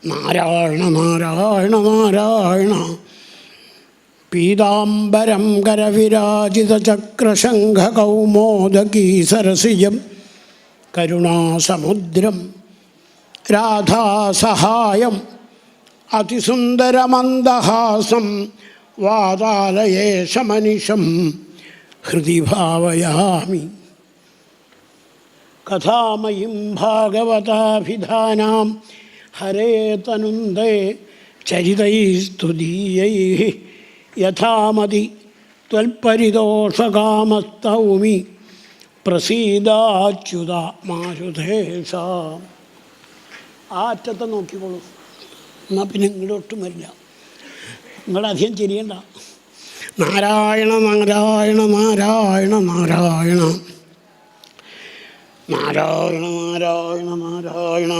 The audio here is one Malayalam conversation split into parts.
നാരായണ നാരായണ നാരായണ. പീതാംബരം കരവിരാജിതചക്രശംഖകൗമോദകീ സരസിജം കരുണാസമുദ്രം രാധാസഹായം അതിസുന്ദരമന്ദഹാസം വാതാലയേശമനിശം ഹൃദി ഭാവയാമി. കഥാമയീം ഭാഗവതാഭിധാനാം ഹരേ തനുന്ദേ ചരിതൈസ്തുതീയൈഃ യഥാമതി ത്വൽപരിതോഷകാമസ്തൗമി പ്രസീദാച്യുത മാരുതേശ. ആ അറ്റത്തെ നോക്കിക്കോളൂ, എന്നാൽ പിന്നെ ഇങ്ങോട്ടും വരില്ല. നിങ്ങളധികം ചിരിയണ്ട. നാരായണ നാരായണ നാരായണ നാരായണ നാരായണ നാരായണ നാരായണ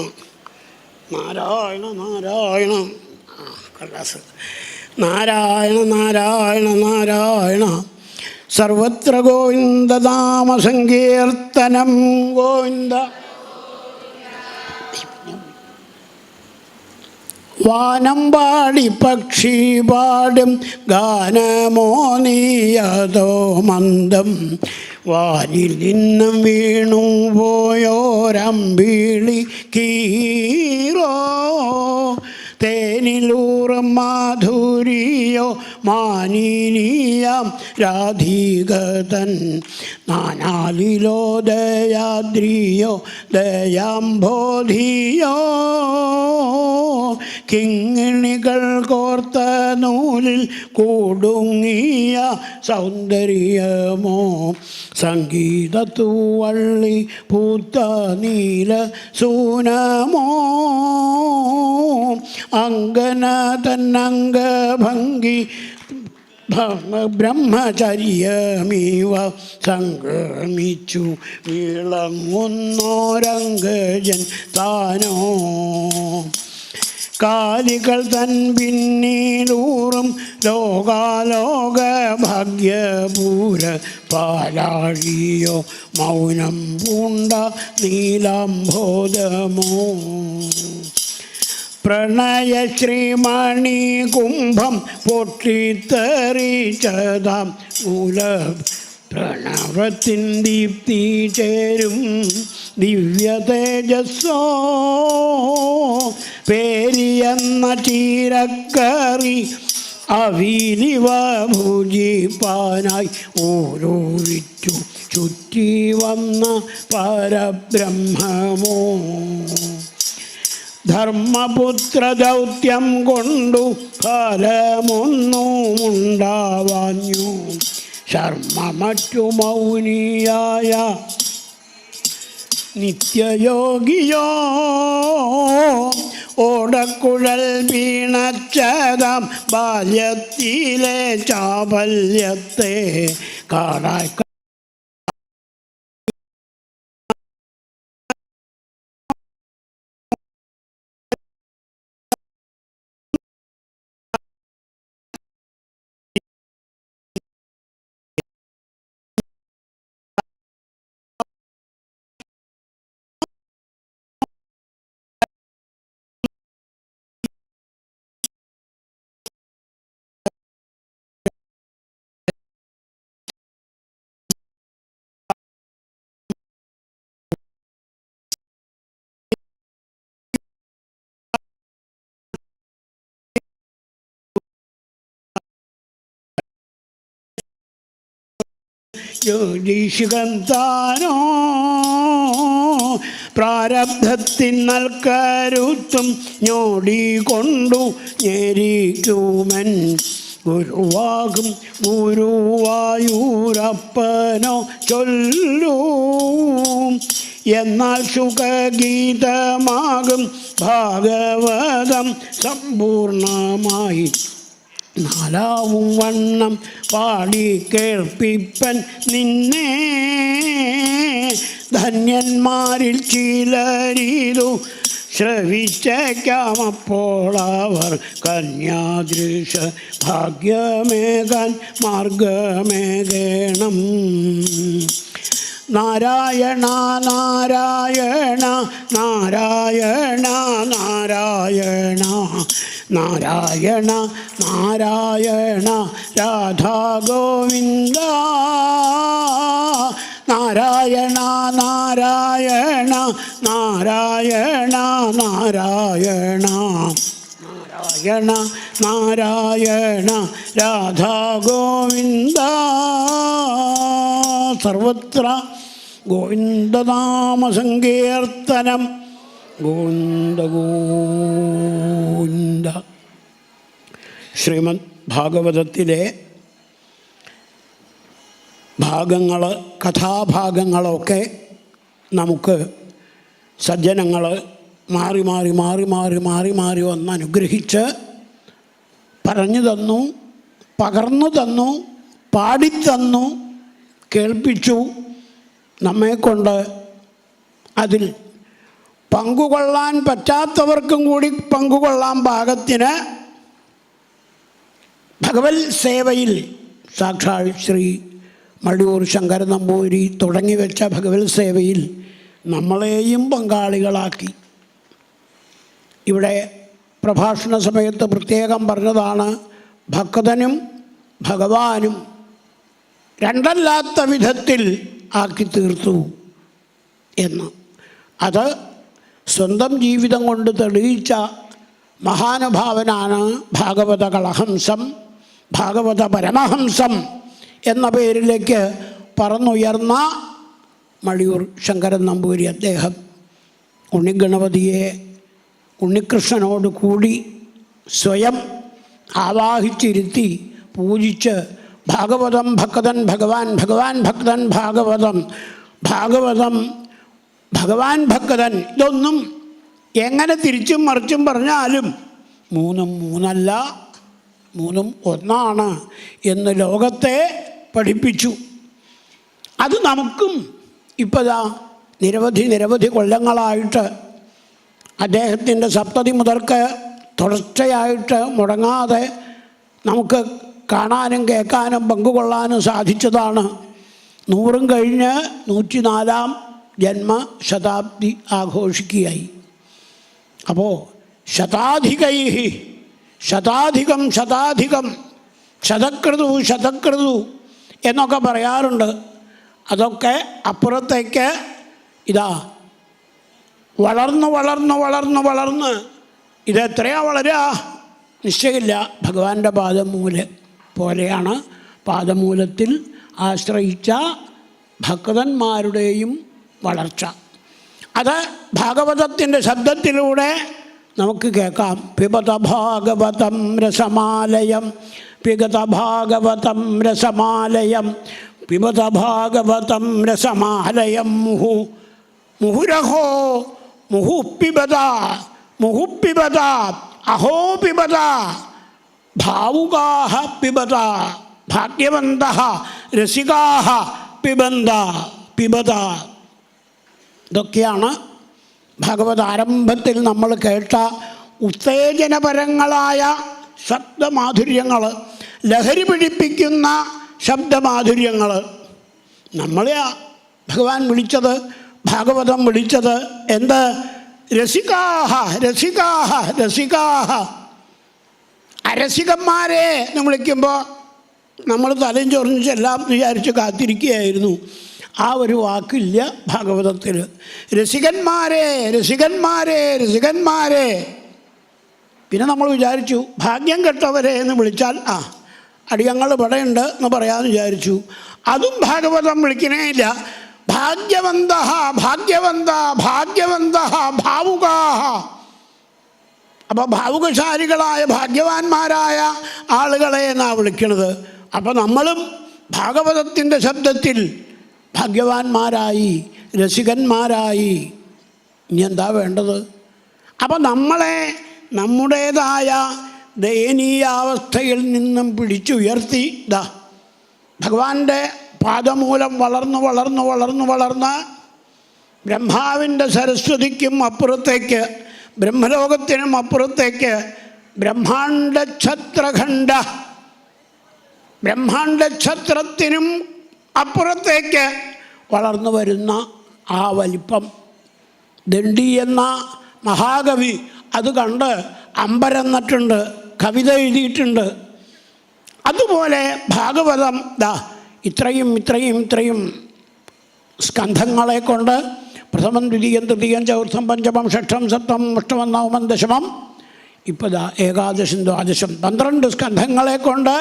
നാരായണ നാരായണ. കടലാസ്. നാരായണ നാരായണ നാരായണ. സർവത്ര ഗോവിന്ദനാമസങ്കീർത്തനം. ഗോവിന്ദ. വാനം പാടി പക്ഷി പാടും ഗാനമോ നീയതോ മന്ദം. വാനിൽ നിന്നും വീണു പോയോരമ്പിളി കീറോ. തേനിലൂറും മാധുരിയോ മാനിനിയാം രാധികതൻ. നാനാലിലോ ദയാദ്രിയോ ദയാംബോധിയോ. കിങ്ങിണികൾ കോർത്ത നൂലിൽ കൂടുങ്ങിയ സൗന്ദര്യമോ. സംഗീതത്തൂവള്ളി പൂത്ത നീല സൂനമോ. അങ്കന തന്നംഗഭംഗി ബ്രഹ്മചര്യമീവ സംഗമിച്ചു വിളങ്ങുന്നോരംഗജൻ താനോ. കാലികൾ തൻ പിന്നീലൂറും ലോകാലോക ഭാഗ്യപൂര പാലാഴിയോ. മൗനം പൂണ്ട നീലാംബോധമോ. പ്രണയശ്രീമണി കുംഭം പൊട്ടിത്തെറിച്ചതാം മൂല പ്രണവത്തിൻ ദീപ്തി ചേരും ദിവ്യ തേജസ്സോ. പേരിയെന്ന ചീരക്കറി അവിലിവ ഭുജിപ്പാനായി ഓരോരിറ്റു ചുറ്റി വന്ന പരബ്രഹ്മമോ. ധർമ്മപുത്ര ദൗത്യം കൊണ്ടു ഫലമൊന്നുമുണ്ടാവാഞ്ഞു. ശർമ്മ മറ്റു മൗനിയായ നിത്യയോഗിയോ. ഓടക്കുഴൽ വീണച്ചതാം ബാല്യത്തിലെ ചാബല്യത്തെ കാണാൻ ജ്യോതിഷുകൻ താനോ. പ്രാരബ്ധത്തിൻ നൽകരുത്തും ഞോടിക്കൊണ്ടു ഞെരിക്കുമൻ. ഗുരുവാകും ഗുരുവായൂരപ്പനോ ചൊല്ലൂ. എന്നാൽ സുഖഗീതമാകും ഭാഗവതം സമ്പൂർണമായി നാലാവും വണ്ണം പാടി കേൾപ്പിപ്പൻ നിന്നെ. ധന്യന്മാരിൽ ചിലരിതു ശ്രവിച്ചേക്കാമപ്പോൾ അവർ കന്യാദൃശ ഭാഗ്യമേകാൻ മാർഗമേകേണം. നാരായണ നാരായണ നാരായണ നാരായണ നാരായണ നാരായണ രാധാ ഗോവിന്ദ നാരായണ നാരായണ നാരായണ നാരായണ നാരായണ നാരായണ രാധാ ഗോവിന്ദ സർവത്ര ഗോവിന്ദനാമസങ്കീർത്തനം ഗോവിന്ദ ഗോവിന്ദ. ശ്രീമദ് ഭാഗവതത്തിലെ ഭാഗങ്ങൾ, കഥാഭാഗങ്ങളൊക്കെ നമുക്ക് സജ്ജനങ്ങൾ മാറി മാറി മാറി മാറി മാറി മാറി വന്ന് അനുഗ്രഹിച്ച് പറഞ്ഞു തന്നു, പകർന്നു തന്നു, പാടിത്തന്നു, കേൾപ്പിച്ചു. നമ്മെക്കൊണ്ട് അതിൽ പങ്കുകൊള്ളാൻ പറ്റാത്തവർക്കും കൂടി പങ്കുകൊള്ളാൻ പാകത്തിന് ഭഗവത് സേവയിൽ സാക്ഷാൽ ശ്രീ മടിയൂർ ശങ്കരൻ നമ്പൂതിരി തുടങ്ങി വെച്ച ഭഗവത് സേവയിൽ നമ്മളെയും പങ്കാളികളാക്കി. ഇവിടെ പ്രഭാഷണ സമയത്ത് പ്രത്യേകം പറഞ്ഞതാണ്, ഭക്തനും ഭഗവാനും രണ്ടല്ലാത്ത വിധത്തിൽ ആക്കി തീർത്തു എന്ന്. അത് സ്വന്തം ജീവിതം കൊണ്ട് തെളിയിച്ച മഹാനുഭാവനാണ് ഭാഗവത കളഹംസം, ഭാഗവത പരമഹംസം എന്ന പേരിലേക്ക് പറന്നുയർന്ന മടിയൂർ ശങ്കരൻ നമ്പൂതിരി. അദ്ദേഹം ഉണ്ണിഗണപതിയെ ഉണ്ണികൃഷ്ണനോട് കൂടി സ്വയം ആവാഹിച്ചിരുത്തി പൂജിച്ച് ഭാഗവതം ഭക്തൻ ഭഗവാൻ, ഭഗവാൻ ഭക്തൻ ഭാഗവതം, ഭാഗവതം ഭഗവാൻ ഭക്തൻ, ഇതൊന്നും എങ്ങനെ തിരിച്ചും മറിച്ചും പറഞ്ഞാലും മൂന്നും മൂന്നല്ല, മൂന്നും ഒന്നാണ് എന്ന് ലോകത്തെ പഠിപ്പിച്ചു. അത് നമുക്കും ഇപ്പോഴാ നിരവധി നിരവധി കൊല്ലങ്ങളായിട്ട് അദ്ദേഹത്തിൻ്റെ സപ്തതി മുതൽക്ക് തുടർച്ചയായിട്ട് മുടങ്ങാതെ നമുക്ക് കാണാനും കേൾക്കാനും പങ്കുകൊള്ളാനും സാധിച്ചതാണ്. 100 കഴിഞ്ഞ് 104-ാം ജന്മശതാബ്ദി ആഘോഷിക്കുകയായി. അപ്പോൾ ശതാധികൈ, ശതാധികം ശതാധികം, ശതകൃതു ശതകൃതു എന്നൊക്കെ പറയാറുണ്ട്. അതൊക്കെ അപ്പുറത്തേക്ക് ഇതാ വളർന്ന് വളർന്ന് വളർന്ന് വളർന്ന് ഇതെത്രയാ വളരുക നിശ്ചയമില്ല. ഭഗവാന്റെ പാദമൂലം പോലെയാണ് പാദമൂലത്തിൽ ആശ്രയിച്ച ഭക്തന്മാരുടെയും വളർച്ച. അത് ഭാഗവതത്തിൻ്റെ ശബ്ദത്തിലൂടെ നമുക്ക് കേൾക്കാം. പിബത ഭാഗവതം രസമാലയം, പിബത ഭാഗവതം രസമാലയം, പിബത ഭാഗവതം രസമാലയം മുഹു മുഹുരഹോ മുഹുപ്പിബത മുഹുപ്പിബത അഹോ പിബത ഭാവുകാഹ പിബത ഭാഗ്യവന്തഃ രസികാഹ പിബന്ത പിബത. ഇതൊക്കെയാണ് ഭാഗവത ആരംഭത്തിൽ നമ്മൾ കേട്ട ഉത്തേജനപരങ്ങളായ ശബ്ദമാധുര്യങ്ങൾ, ലഹരി പിടിപ്പിക്കുന്ന ശബ്ദമാധുര്യങ്ങൾ. നമ്മളെ ഭഗവാൻ വിളിച്ചത്, ഭാഗവതം വിളിച്ചത് എന്ത്? രസികാഹ രസികാഹ രസികാഹ. അരസികന്മാരെ എന്ന് വിളിക്കുമ്പോൾ നമ്മൾ തലയും ചൊറിഞ്ഞ് എല്ലാം വിചാരിച്ച് കാത്തിരിക്കുകയായിരുന്നു. ആ ഒരു വാക്കില്ല ഭാഗവതത്തിൽ. രസികന്മാരെ രസികന്മാരെ രസികന്മാരെ. പിന്നെ നമ്മൾ വിചാരിച്ചു ഭാഗ്യം കെട്ടവരെ എന്ന് വിളിച്ചാൽ അടിയങ്ങൾ ഇവിടെയുണ്ട് എന്ന് പറയാമെന്ന് വിചാരിച്ചു. അതും ഭാഗവതം വിളിക്കണേ ഇല്ല. ഭാഗ്യവന്ത ഭാഗ്യവന്ത ഭാഗ്യവന്ത ഭാവുകാഹ. അപ്പോൾ ഭാവുകശാലികളായ ഭാഗ്യവാന്മാരായ ആളുകളെ എന്നാണ് വിളിക്കുന്നത്. അപ്പോൾ നമ്മളും ഭാഗവതത്തിൻ്റെ ശബ്ദത്തിൽ ഭാഗ്യവാന്മാരായി, രസികന്മാരായി. ഇനി എന്താ വേണ്ടത്? അപ്പോൾ നമ്മളെ നമ്മുടേതായ ദയനീയാവസ്ഥയിൽ നിന്നും പിടിച്ചുയർത്തി ഭഗവാന്റെ പാദമൂലം വളർന്നു വളർന്നു വളർന്നു വളർന്ന് ബ്രഹ്മാവിൻ്റെ സരസ്വതിക്കും അപ്പുറത്തേക്ക്, ബ്രഹ്മലോകത്തിനും അപ്പുറത്തേക്ക്, ബ്രഹ്മാണ്ഡഛത്രഖണ്ഡ ബ്രഹ്മാണ്ഡഛത്രത്തിനും അപ്പുറത്തേക്ക് വളർന്നു വരുന്ന ആ വലിപ്പം. ദണ്ഡി എന്ന മഹാകവി അത് കണ്ട് അമ്പരന്നിട്ടുണ്ട്, കവിത എഴുതിയിട്ടുണ്ട്. അതുപോലെ ഭാഗവതം ഇത്രയും സ്കന്ധങ്ങളെ കൊണ്ട് പ്രഥമം ദ്വിതീയം തൃതീയം ചതുർത്ഥം പഞ്ചമം ഷഷ്ഠം സപ്തമം അഷ്ടമം നവമം ദശമം ഇപ്പോൾ ഏകാദശം ദ്വാദശം 12 സ്കന്ധങ്ങളെ കൊണ്ട്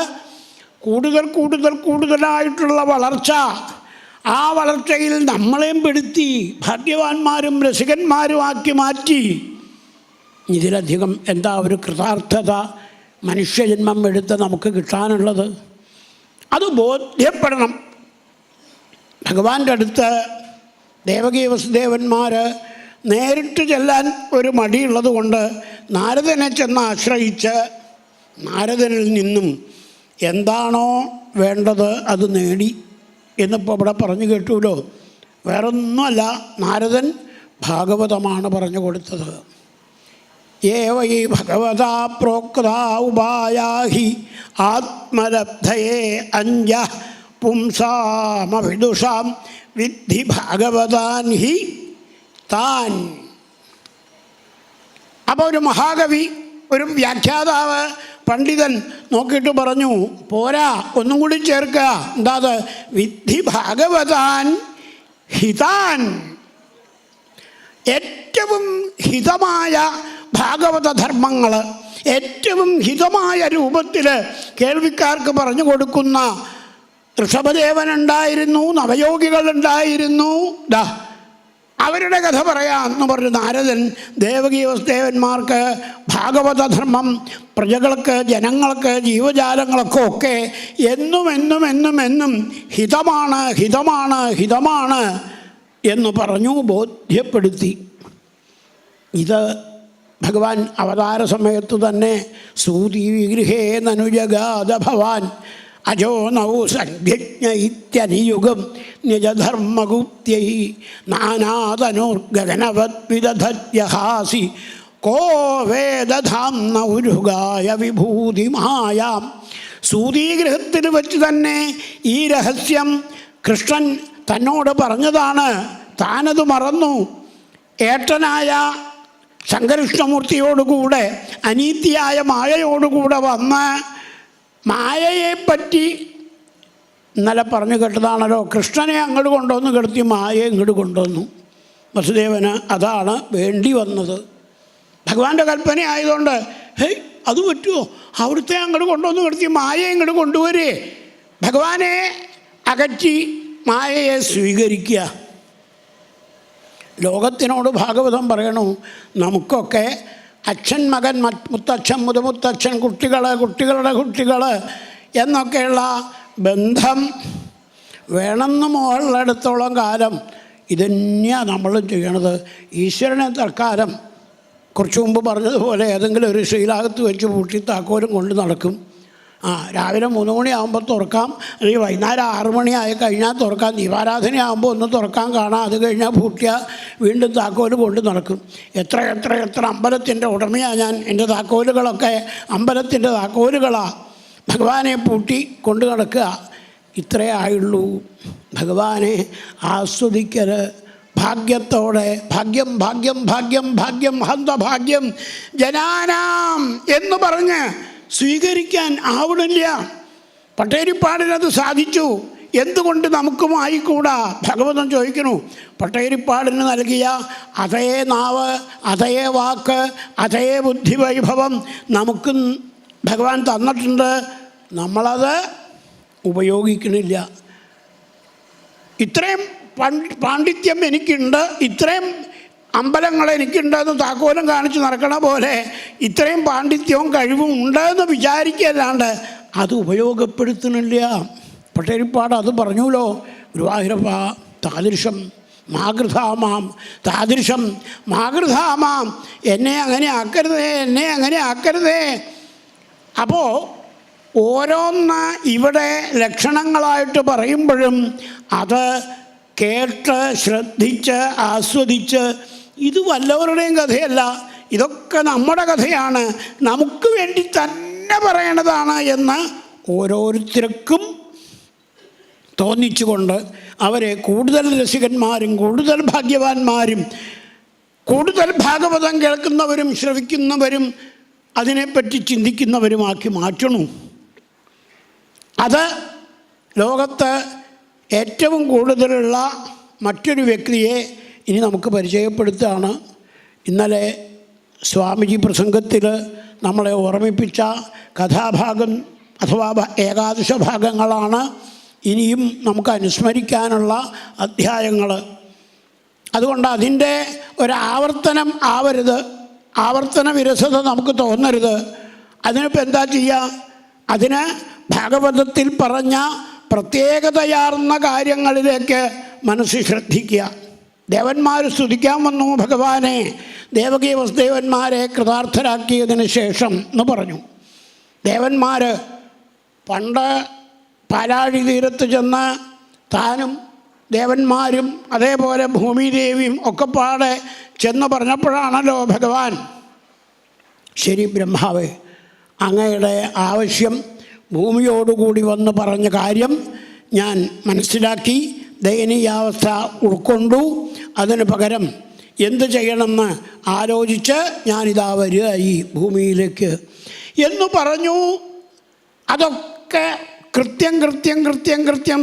കൂടുതലായിട്ടുള്ള വളർച്ച. ആ വളർച്ചയിൽ നമ്മളെയും പെടുത്തി ഭാഗ്യവാന്മാരും രസികന്മാരുമാക്കി മാറ്റി. ഇതിലധികം എന്താ ഒരു കൃതാർത്ഥത മനുഷ്യജന്മം എടുത്ത് നമുക്ക് കിട്ടാനുള്ളത്? അത് ബോധ്യപ്പെടണം. ഭഗവാന്റെ അടുത്ത് ദേവകീ വസുദേവന്മാർ നേരിട്ട് ചെല്ലാൻ ഒരു മടിയുള്ളത് കൊണ്ട് നാരദനെ ചെന്ന് ആശ്രയിച്ച് നാരദനിൽ നിന്നും എന്താണോ വേണ്ടത് അത് നേടി എന്നിപ്പോൾ ഇവിടെ പറഞ്ഞു കേട്ടുല്ലോ. വേറൊന്നുമല്ല, നാരദൻ ഭാഗവതമാണ് പറഞ്ഞു കൊടുത്തത്. ഏവൈ ഭഗവതാ പ്രോക്താ ഉപായാഹി ആത്മലബ്ധയേ അഞ്ജ പുംസാമവിദുഷാം വിദ്ധി ഭാഗവതാൻ ഹി താൻ. അപ്പോൾ ഒരു മഹാകവി, ഒരു വ്യാഖ്യാതാവ്, പണ്ഡിതൻ നോക്കിയിട്ട് പറഞ്ഞു, പോരാ, ഒന്നും കൂടി ചേർക്കുക. എന്താ അത്? വിദ്ധി ഭാഗവതാൻ ഹിതാൻ. ഏറ്റവും ഹിതമായ ഭാഗവത ധർമ്മങ്ങൾ ഏറ്റവും ഹിതമായ രൂപത്തിൽ കേൾവിക്കാർക്ക് പറഞ്ഞു കൊടുക്കുന്ന ഋഷഭദേവനുണ്ടായിരുന്നു, നവയോഗികളുണ്ടായിരുന്നു. അവരുടെ കഥ പറയാമെന്ന് പറഞ്ഞു നാരദൻ ദേവകീ വസുദേവന്മാർക്ക് ഭാഗവതധർമ്മം പ്രജകൾക്ക്, ജനങ്ങൾക്ക്, ജീവജാലങ്ങൾക്കൊക്കെ എന്നും ഹിതമാണ് എന്ന് പറഞ്ഞു ബോധ്യപ്പെടുത്തി. ഇത് ഭഗവാൻ അവതാര സമയത്ത് തന്നെ സൂതി വിഗൃഹേ നനുജഗാദ ഭവാൻ അജോ നൗ സന്ധ്യജ്ഞ ഇത്യനിയുഗം നിജധർമ്മഗുപ്ത്യൈ നാനാതനുർഗഗനവത് വിദധത്യഹാസി കോ വേദധാംന ഉരുഗായ വിഭൂതിമായാം. സൂതീഗൃഹത്തിൽ വെച്ച് തന്നെ ഈ രഹസ്യം കൃഷ്ണൻ തന്നോട് പറഞ്ഞതാണ്. താനത് മറന്നു. ഏട്ടനായ ശങ്കരകൃഷ്ണമൂർത്തിയോടുകൂടെ അനീതിയായ മായയോടുകൂടെ വന്ന് മായയെപ്പറ്റി ഇന്നലെ പറഞ്ഞു കേട്ടതാണല്ലോ. കൃഷ്ണനെ അങ്ങോട്ട് കൊണ്ടുവന്ന് കിടത്തി മായയെ ഇങ്ങോട്ട് കൊണ്ടുവന്നു. വസുദേവന് അതാണ് വേണ്ടി വന്നത്. ഭഗവാന്റെ കൽപ്പന ആയതുകൊണ്ട് ഹേയ് അത് പറ്റുമോ? അവിടുത്തെ അങ്ങോട്ട് കൊണ്ടുവന്ന് കിടത്തി മായയെ ഇങ്ങോട്ട് കൊണ്ടുവരേ. ഭഗവാനെ അകറ്റി മായയെ സ്വീകരിക്കുക. ലോകത്തിനോട് ഭാഗവതം പറയണു. നമുക്കൊക്കെ അച്ഛൻ മകൻ മുത്തച്ഛൻ മുതുമുത്തച്ഛൻ കുട്ടികളുടെ കുട്ടികൾ എന്നൊക്കെയുള്ള ബന്ധം വേണമെന്ന് മോളുള്ളിടത്തോളം കാലം ഇതന്നെയാണ് നമ്മൾ ചെയ്യണത്. ഈശ്വരനെ തൽക്കാലം കുറച്ചു മുമ്പ് പറഞ്ഞതുപോലെ ഏതെങ്കിലും ഒരു ശ്രീലാകത്ത് വെച്ച് പൂട്ടി താക്കോലും കൊണ്ട് നടക്കും. രാവിലെ 3 മണിയാകുമ്പോൾ തുറക്കാം, അല്ലെങ്കിൽ വൈകുന്നേരം 6 മണിയായി കഴിഞ്ഞാൽ തുറക്കാം. ദീപാരാധനയാകുമ്പോൾ ഒന്ന് തുറക്കാൻ കാണാം. അത് കഴിഞ്ഞാൽ പൂട്ടിയാൽ വീണ്ടും താക്കോല് കൊണ്ട് നടക്കും. എത്ര അമ്പലത്തിൻ്റെ ഉടമയാണ് ഞാൻ. എൻ്റെ താക്കോലുകളൊക്കെ അമ്പലത്തിൻ്റെ താക്കോലുകളാണ്. ഭഗവാനെ പൂട്ടി കൊണ്ട് നടക്കുക. ഇത്രേ ആയുള്ളൂ. ഭഗവാനെ ആസ്വദിക്കൽ ഭാഗ്യത്തോടെ. ഭാഗ്യം ഹന്തഭാഗ്യം ജനാനാം എന്ന് പറഞ്ഞ് സ്വീകരിക്കാൻ ആവണില്ല. പട്ടേരിപ്പാടിനത് സാധിച്ചു. എന്തുകൊണ്ട് നമുക്കും ആയിക്കൂടാ? ഭഗവതൻ ചോദിക്കുന്നു. പട്ടേരിപ്പാടിന് നൽകിയ അതേ നാവ്, അതേ വാക്ക്, അതേ ബുദ്ധിവൈഭവം നമുക്കും ഭഗവാൻ തന്നിട്ടുണ്ട്. നമ്മളത് ഉപയോഗിക്കണില്ല. ഇത്രയും പാണ്ഡിത്യം എനിക്കുണ്ട്, ഇത്രയും അമ്പലങ്ങൾ എനിക്കുണ്ടെന്ന് താക്കോലം കാണിച്ച് നടക്കണ പോലെ ഇത്രയും പാണ്ഡിത്യവും കഴിവും ഉണ്ടെന്ന് വിചാരിക്കല്ലാണ്ട് അത് ഉപയോഗപ്പെടുത്തുന്നില്ല. പട്ടേരിപ്പാട് അത് പറഞ്ഞുല്ലോ. ഗുരുവായൂരപ്പ താദൃശം മാഗൃധാമാം എന്നെ അങ്ങനെ ആക്കരുതേ. അപ്പോൾ ഓരോന്ന് ഇവിടെ ലക്ഷണങ്ങളായിട്ട് പറയുമ്പോഴും അത് കേട്ട് ശ്രദ്ധിച്ച് ആസ്വദിച്ച് ഇത് വല്ലവരുടെയും കഥയല്ല, ഇതൊക്കെ നമ്മുടെ കഥയാണ്, നമുക്ക് വേണ്ടി തന്നെ പറയണതാണ് എന്ന് ഓരോരുത്തർക്കും തോന്നിച്ചുകൊണ്ട് അവരെ കൂടുതൽ രസികന്മാരും കൂടുതൽ ഭാഗ്യവാന്മാരും കൂടുതൽ ഭാഗവതം കേൾക്കുന്നവരും ശ്രവിക്കുന്നവരും അതിനെപ്പറ്റി ചിന്തിക്കുന്നവരുമാക്കി മാറ്റണു. അത് ലോകത്ത് ഏറ്റവും കൂടുതലുള്ള മറ്റൊരു വ്യക്തിയെ ഇനി നമുക്ക് പരിചയപ്പെടുത്തുകയാണ്. ഇന്നലെ സ്വാമിജി പ്രസംഗത്തിൽ നമ്മളെ ഓർമ്മിപ്പിച്ച കഥാഭാഗം അഥവാ ഏകാദശ ഭാഗങ്ങളാണ് ഇനിയും നമുക്ക് അനുസ്മരിക്കാനുള്ള അധ്യായങ്ങൾ. അതുകൊണ്ട് അതിൻ്റെ ഒരാവർത്തനം ആവരുത്, ആവർത്തന വിരസത നമുക്ക് തോന്നരുത്. അതിനിപ്പോൾ എന്താ ചെയ്യുക? അതിന് ഭാഗവതത്തിൽ പറഞ്ഞ പ്രത്യേകതയാർന്ന കാര്യങ്ങളിലേക്ക് മനസ്സ് ശ്രദ്ധിക്കുക. ദേവന്മാർ സ്തുതിക്കാൻ വന്നു ഭഗവാനെ, ദേവകീ വസുദേവന്മാരെ കൃതാർത്ഥരാക്കിയതിന് ശേഷം എന്ന് പറഞ്ഞു. ദേവന്മാർ പണ്ട് പാലാഴി തീരത്ത് ചെന്ന് താനും ദേവന്മാരും അതേപോലെ ഭൂമിദേവിയും ഒക്കെ പാടെ ചെന്ന് പറഞ്ഞപ്പോഴാണല്ലോ ഭഗവാൻ, ശരി ബ്രഹ്മാവേ, അങ്ങയുടെ ആവശ്യം ഭൂമിയോടുകൂടി വന്ന് പറഞ്ഞ കാര്യം ഞാൻ മനസ്സിലാക്കി, ദയനീയാവസ്ഥ ഉൾക്കൊണ്ടു, അതിന് പകരം എന്ത് ചെയ്യണമെന്ന് ആലോചിച്ച് ഞാനിതാ വരിക ഈ ഭൂമിയിലേക്ക് എന്ന് പറഞ്ഞു. അതൊക്കെ കൃത്യം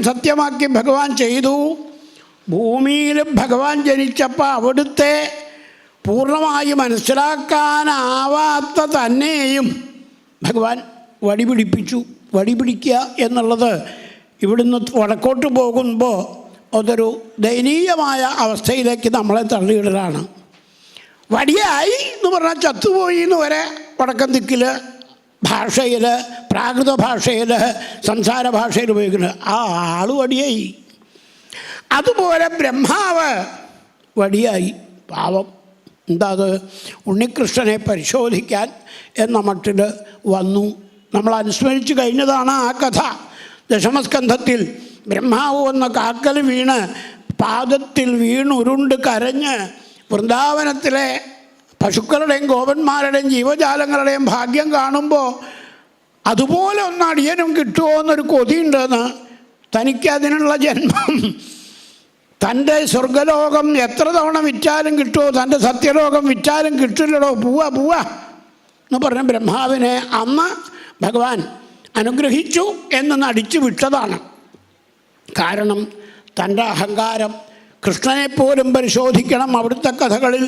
സത്യമാക്കി ഭഗവാൻ ചെയ്തു. ഭൂമിയിൽ ഭഗവാൻ ജനിച്ചപ്പോൾ അവിടുത്തെ പൂർണ്ണമായി മനസ്സിലാക്കാനാവാത്ത തന്നെയും ഭഗവാൻ വടിപിടിപ്പിച്ചു. വടിപിടിക്കുക എന്നുള്ളത് ഇവിടുന്ന് വടക്കോട്ട് പോകുമ്പോൾ അതൊരു ദയനീയമായ അവസ്ഥയിലേക്ക് നമ്മളെ തള്ളിയിടലാണ്. വടിയായി എന്ന് പറഞ്ഞാൽ ചത്തുപോയി എന്ന് വരെ വടക്കൻ ദിക്കിൽ ഭാഷയിൽ, പ്രാകൃത ഭാഷയിൽ, സംസാര ഭാഷയിൽ ഉപയോഗിക്കുന്നത്. ആ ആൾ വടിയായി. അതുപോലെ ബ്രഹ്മാവ് വടിയായി. പാവം. എന്താ അത്? ഉണ്ണികൃഷ്ണനെ പരിശോധിക്കാൻ എന്ന മട്ടിൽ വന്നു. നമ്മൾ അനുസ്മരിച്ച് കഴിഞ്ഞതാണ് ആ കഥ. ദശമസ്കന്ധത്തിൽ ബ്രഹ്മാവ് വന്ന കാക്കൽ വീണ് പാദത്തിൽ വീണുരുണ്ട് കരഞ്ഞ് വൃന്ദാവനത്തിലെ പശുക്കളുടെയും ഗോപന്മാരുടെയും ജീവജാലങ്ങളുടെയും ഭാഗ്യം കാണുമ്പോൾ അതുപോലെ ഒന്ന് അടിയനും കിട്ടുമോ എന്നൊരു കൊതിയുണ്ടെന്ന്. തനിക്കതിനുള്ള ജന്മം, തൻ്റെ സ്വർഗലോകം എത്ര തവണ വിറ്റാലും കിട്ടുമോ, തൻ്റെ സത്യലോകം വിറ്റാലും കിട്ടില്ലടോ, പോവാ എന്ന് പറഞ്ഞ ബ്രഹ്മാവിനെ അന്ന് ഭഗവാൻ അനുഗ്രഹിച്ചു എന്ന് നടിച്ചു വിട്ടതാണ്. കാരണം തൻ്റെ അഹങ്കാരം, കൃഷ്ണനെപ്പോലും പരിശോധിക്കണം അവിടുത്തെ കഥകളിൽ,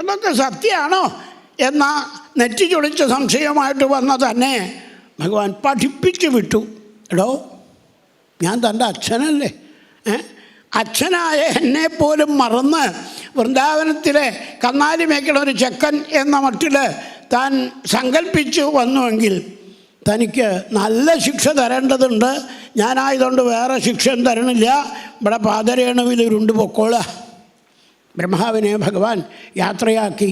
ഇതൊക്കെ സത്യമാണോ എന്ന നെറ്റി ചൊളിച്ച സംശയമായിട്ട് വന്ന തന്നെ ഭഗവാൻ പഠിപ്പിച്ചു വിട്ടു. എടോ, ഞാൻ തൻ്റെ അച്ഛനല്ലേ, അച്ഛനായ എന്നെപ്പോലും മറന്ന് വൃന്ദാവനത്തിലെ കന്നാലി മേയ്ക്കണ ഒരു ചെക്കൻ എന്ന മട്ടിൽ താൻ സങ്കല്പിച്ചു വന്നുവെങ്കിൽ തനിക്ക് നല്ല ശിക്ഷ തരേണ്ടതുണ്ട്. ഞാനായതുകൊണ്ട് വേറെ ശിക്ഷയും തരണില്ല, ഇവിടെ പാദരേണുവിൽ ഉരുണ്ട് പൊക്കോളുക. ബ്രഹ്മാവിനെ ഭഗവാൻ യാത്രയാക്കി.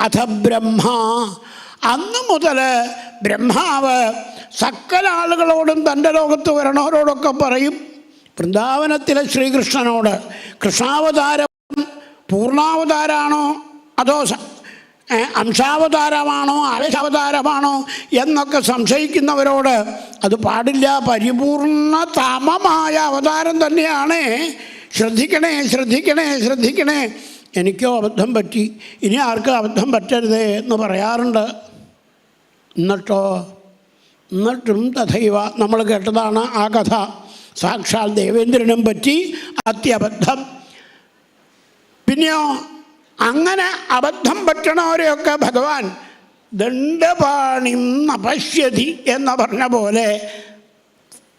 അഥ ബ്രഹ്മ, അന്ന് മുതൽ ബ്രഹ്മാവ് സകല ആളുകളോടും തൻ്റെ ലോകത്ത് വരണവരോടൊക്കെ പറയും, വൃന്ദാവനത്തിലെ ശ്രീകൃഷ്ണനോട് കൃഷ്ണാവതാരം പൂർണ്ണാവതാരാണോ അതോ അംശാവതാരമാണോ ആവേശാവതാരമാണോ എന്നൊക്കെ സംശയിക്കുന്നവരോട് അത് പാടില്ല, പരിപൂർണ താമമായ അവതാരം തന്നെയാണ്, ശ്രദ്ധിക്കണേ. എനിക്കോ അബദ്ധം പറ്റി, ഇനി ആർക്കും അബദ്ധം പറ്റരുതേ എന്ന് പറയാറുണ്ട്. എന്നിട്ടും തഥൈവ നമ്മൾ കേട്ടതാണ് ആ കഥ. സാക്ഷാൽ ദേവേന്ദ്രനും പറ്റി അത്യബദ്ധം. പിന്നെയോ അങ്ങനെ അബദ്ധം പറ്റണവരെയൊക്കെ ഭഗവാൻ ദണ്ഡപാണിം നപശ്യതി എന്ന് പറഞ്ഞ പോലെ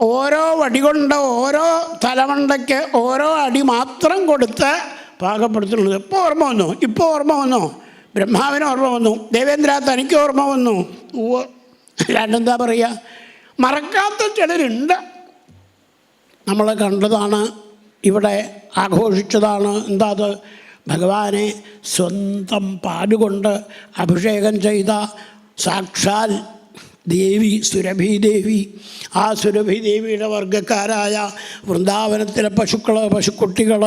ഓരോ വടി കൊണ്ട് ഓരോ തലമണ്ടയ്ക്ക് ഓരോ അടി മാത്രം കൊടുത്ത് പാകപ്പെടുത്തുന്നത്. ഇപ്പോൾ ഓർമ്മ വന്നു, ബ്രഹ്മാവിന് ഓർമ്മ വന്നു, ദേവേന്ദ്ര തനിക്ക് ഓർമ്മ വന്നു. അല്ലാണ്ടെന്താ പറയുക, മറക്കാത്ത ചിലരുണ്ട്. നമ്മൾ കണ്ടതാണ്, ഇവിടെ ആഘോഷിച്ചതാണ്. എന്താ അത്? ഭഗവാനെ സ്വന്തം പാലുകൊണ്ട് അഭിഷേകം ചെയ്ത സാക്ഷാൽ ദേവി സുരഭീദേവി. ആ സുരഭീദേവിയുടെ വർഗ്ഗക്കാരായ വൃന്ദാവനത്തിലെ പശുക്കുട്ടികൾ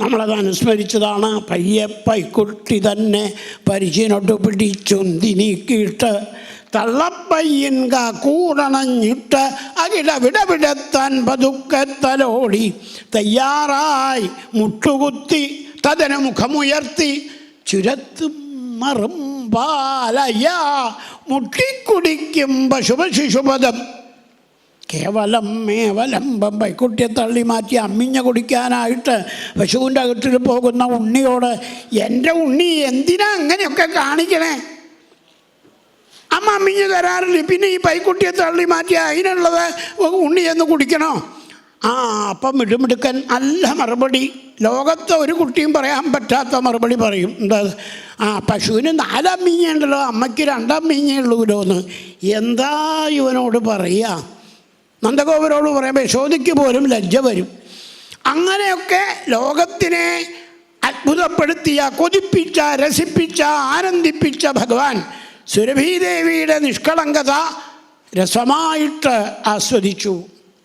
നമ്മളത് അനുസ്മരിച്ചതാണ്. പയ്യപ്പൈക്കുട്ടി തന്നെ പരിചിനൊട്ട് പിടിച്ചൊന്തി നീക്കിയിട്ട് തള്ളപ്പയ്യൻ കൂടണഞ്ഞിട്ട് അകിടവിടവിടത്താൻ പതുക്കത്തലോടി തയ്യാറായി മുട്ടുകുത്തി തതന മുഖമുയർത്തി ചുരത്തും മറുമ്പാലയ മുട്ടിക്കുടിക്കും പശുപശിശുപദം കേവലം മേവലംബം. പൈക്കുട്ടിയെ തള്ളി മാറ്റി അമ്മിഞ്ഞ കുടിക്കാനായിട്ട് പശുവിൻ്റെ അകട്ടിൽ പോകുന്ന ഉണ്ണിയോട്, എൻ്റെ ഉണ്ണി എന്തിനാ അങ്ങനെയൊക്കെ കാണിക്കണേ? അമ്മ അമ്മിഞ്ഞ് തരാറില്ല, പിന്നെ ഈ പൈക്കുട്ടിയെ തള്ളി മാറ്റി അതിനുള്ളത് ഉണ്ണി എന്ന് കുടിക്കണോ? അപ്പം മിടുമിടുക്കൻ നല്ല മറുപടി. ലോകത്തെ ഒരു കുട്ടിയും പറയാൻ പറ്റാത്ത മറുപടി പറയും. എന്താ? പശുവിന് 4 അമ്മിഞ്ഞുണ്ടല്ലോ, അമ്മയ്ക്ക് 2 അമ്മിഞ്ഞേ ഉള്ളൂല്ലോ എന്ന്. എന്താ ഇവനോട് പറയുക? നന്ദഗോപരോട് പറയുമ്പോൾ യശോദയ്ക്ക് പോലും ലജ്ജ വരും. അങ്ങനെയൊക്കെ ലോകത്തിനെ അത്ഭുതപ്പെടുത്തിയ, കൊതിപ്പിച്ച, രസിപ്പിച്ച, ആനന്ദിപ്പിച്ച ഭഗവാൻ സുരഭീദേവിയുടെ നിഷ്കളങ്കത രസമായിട്ട് ആസ്വദിച്ചു.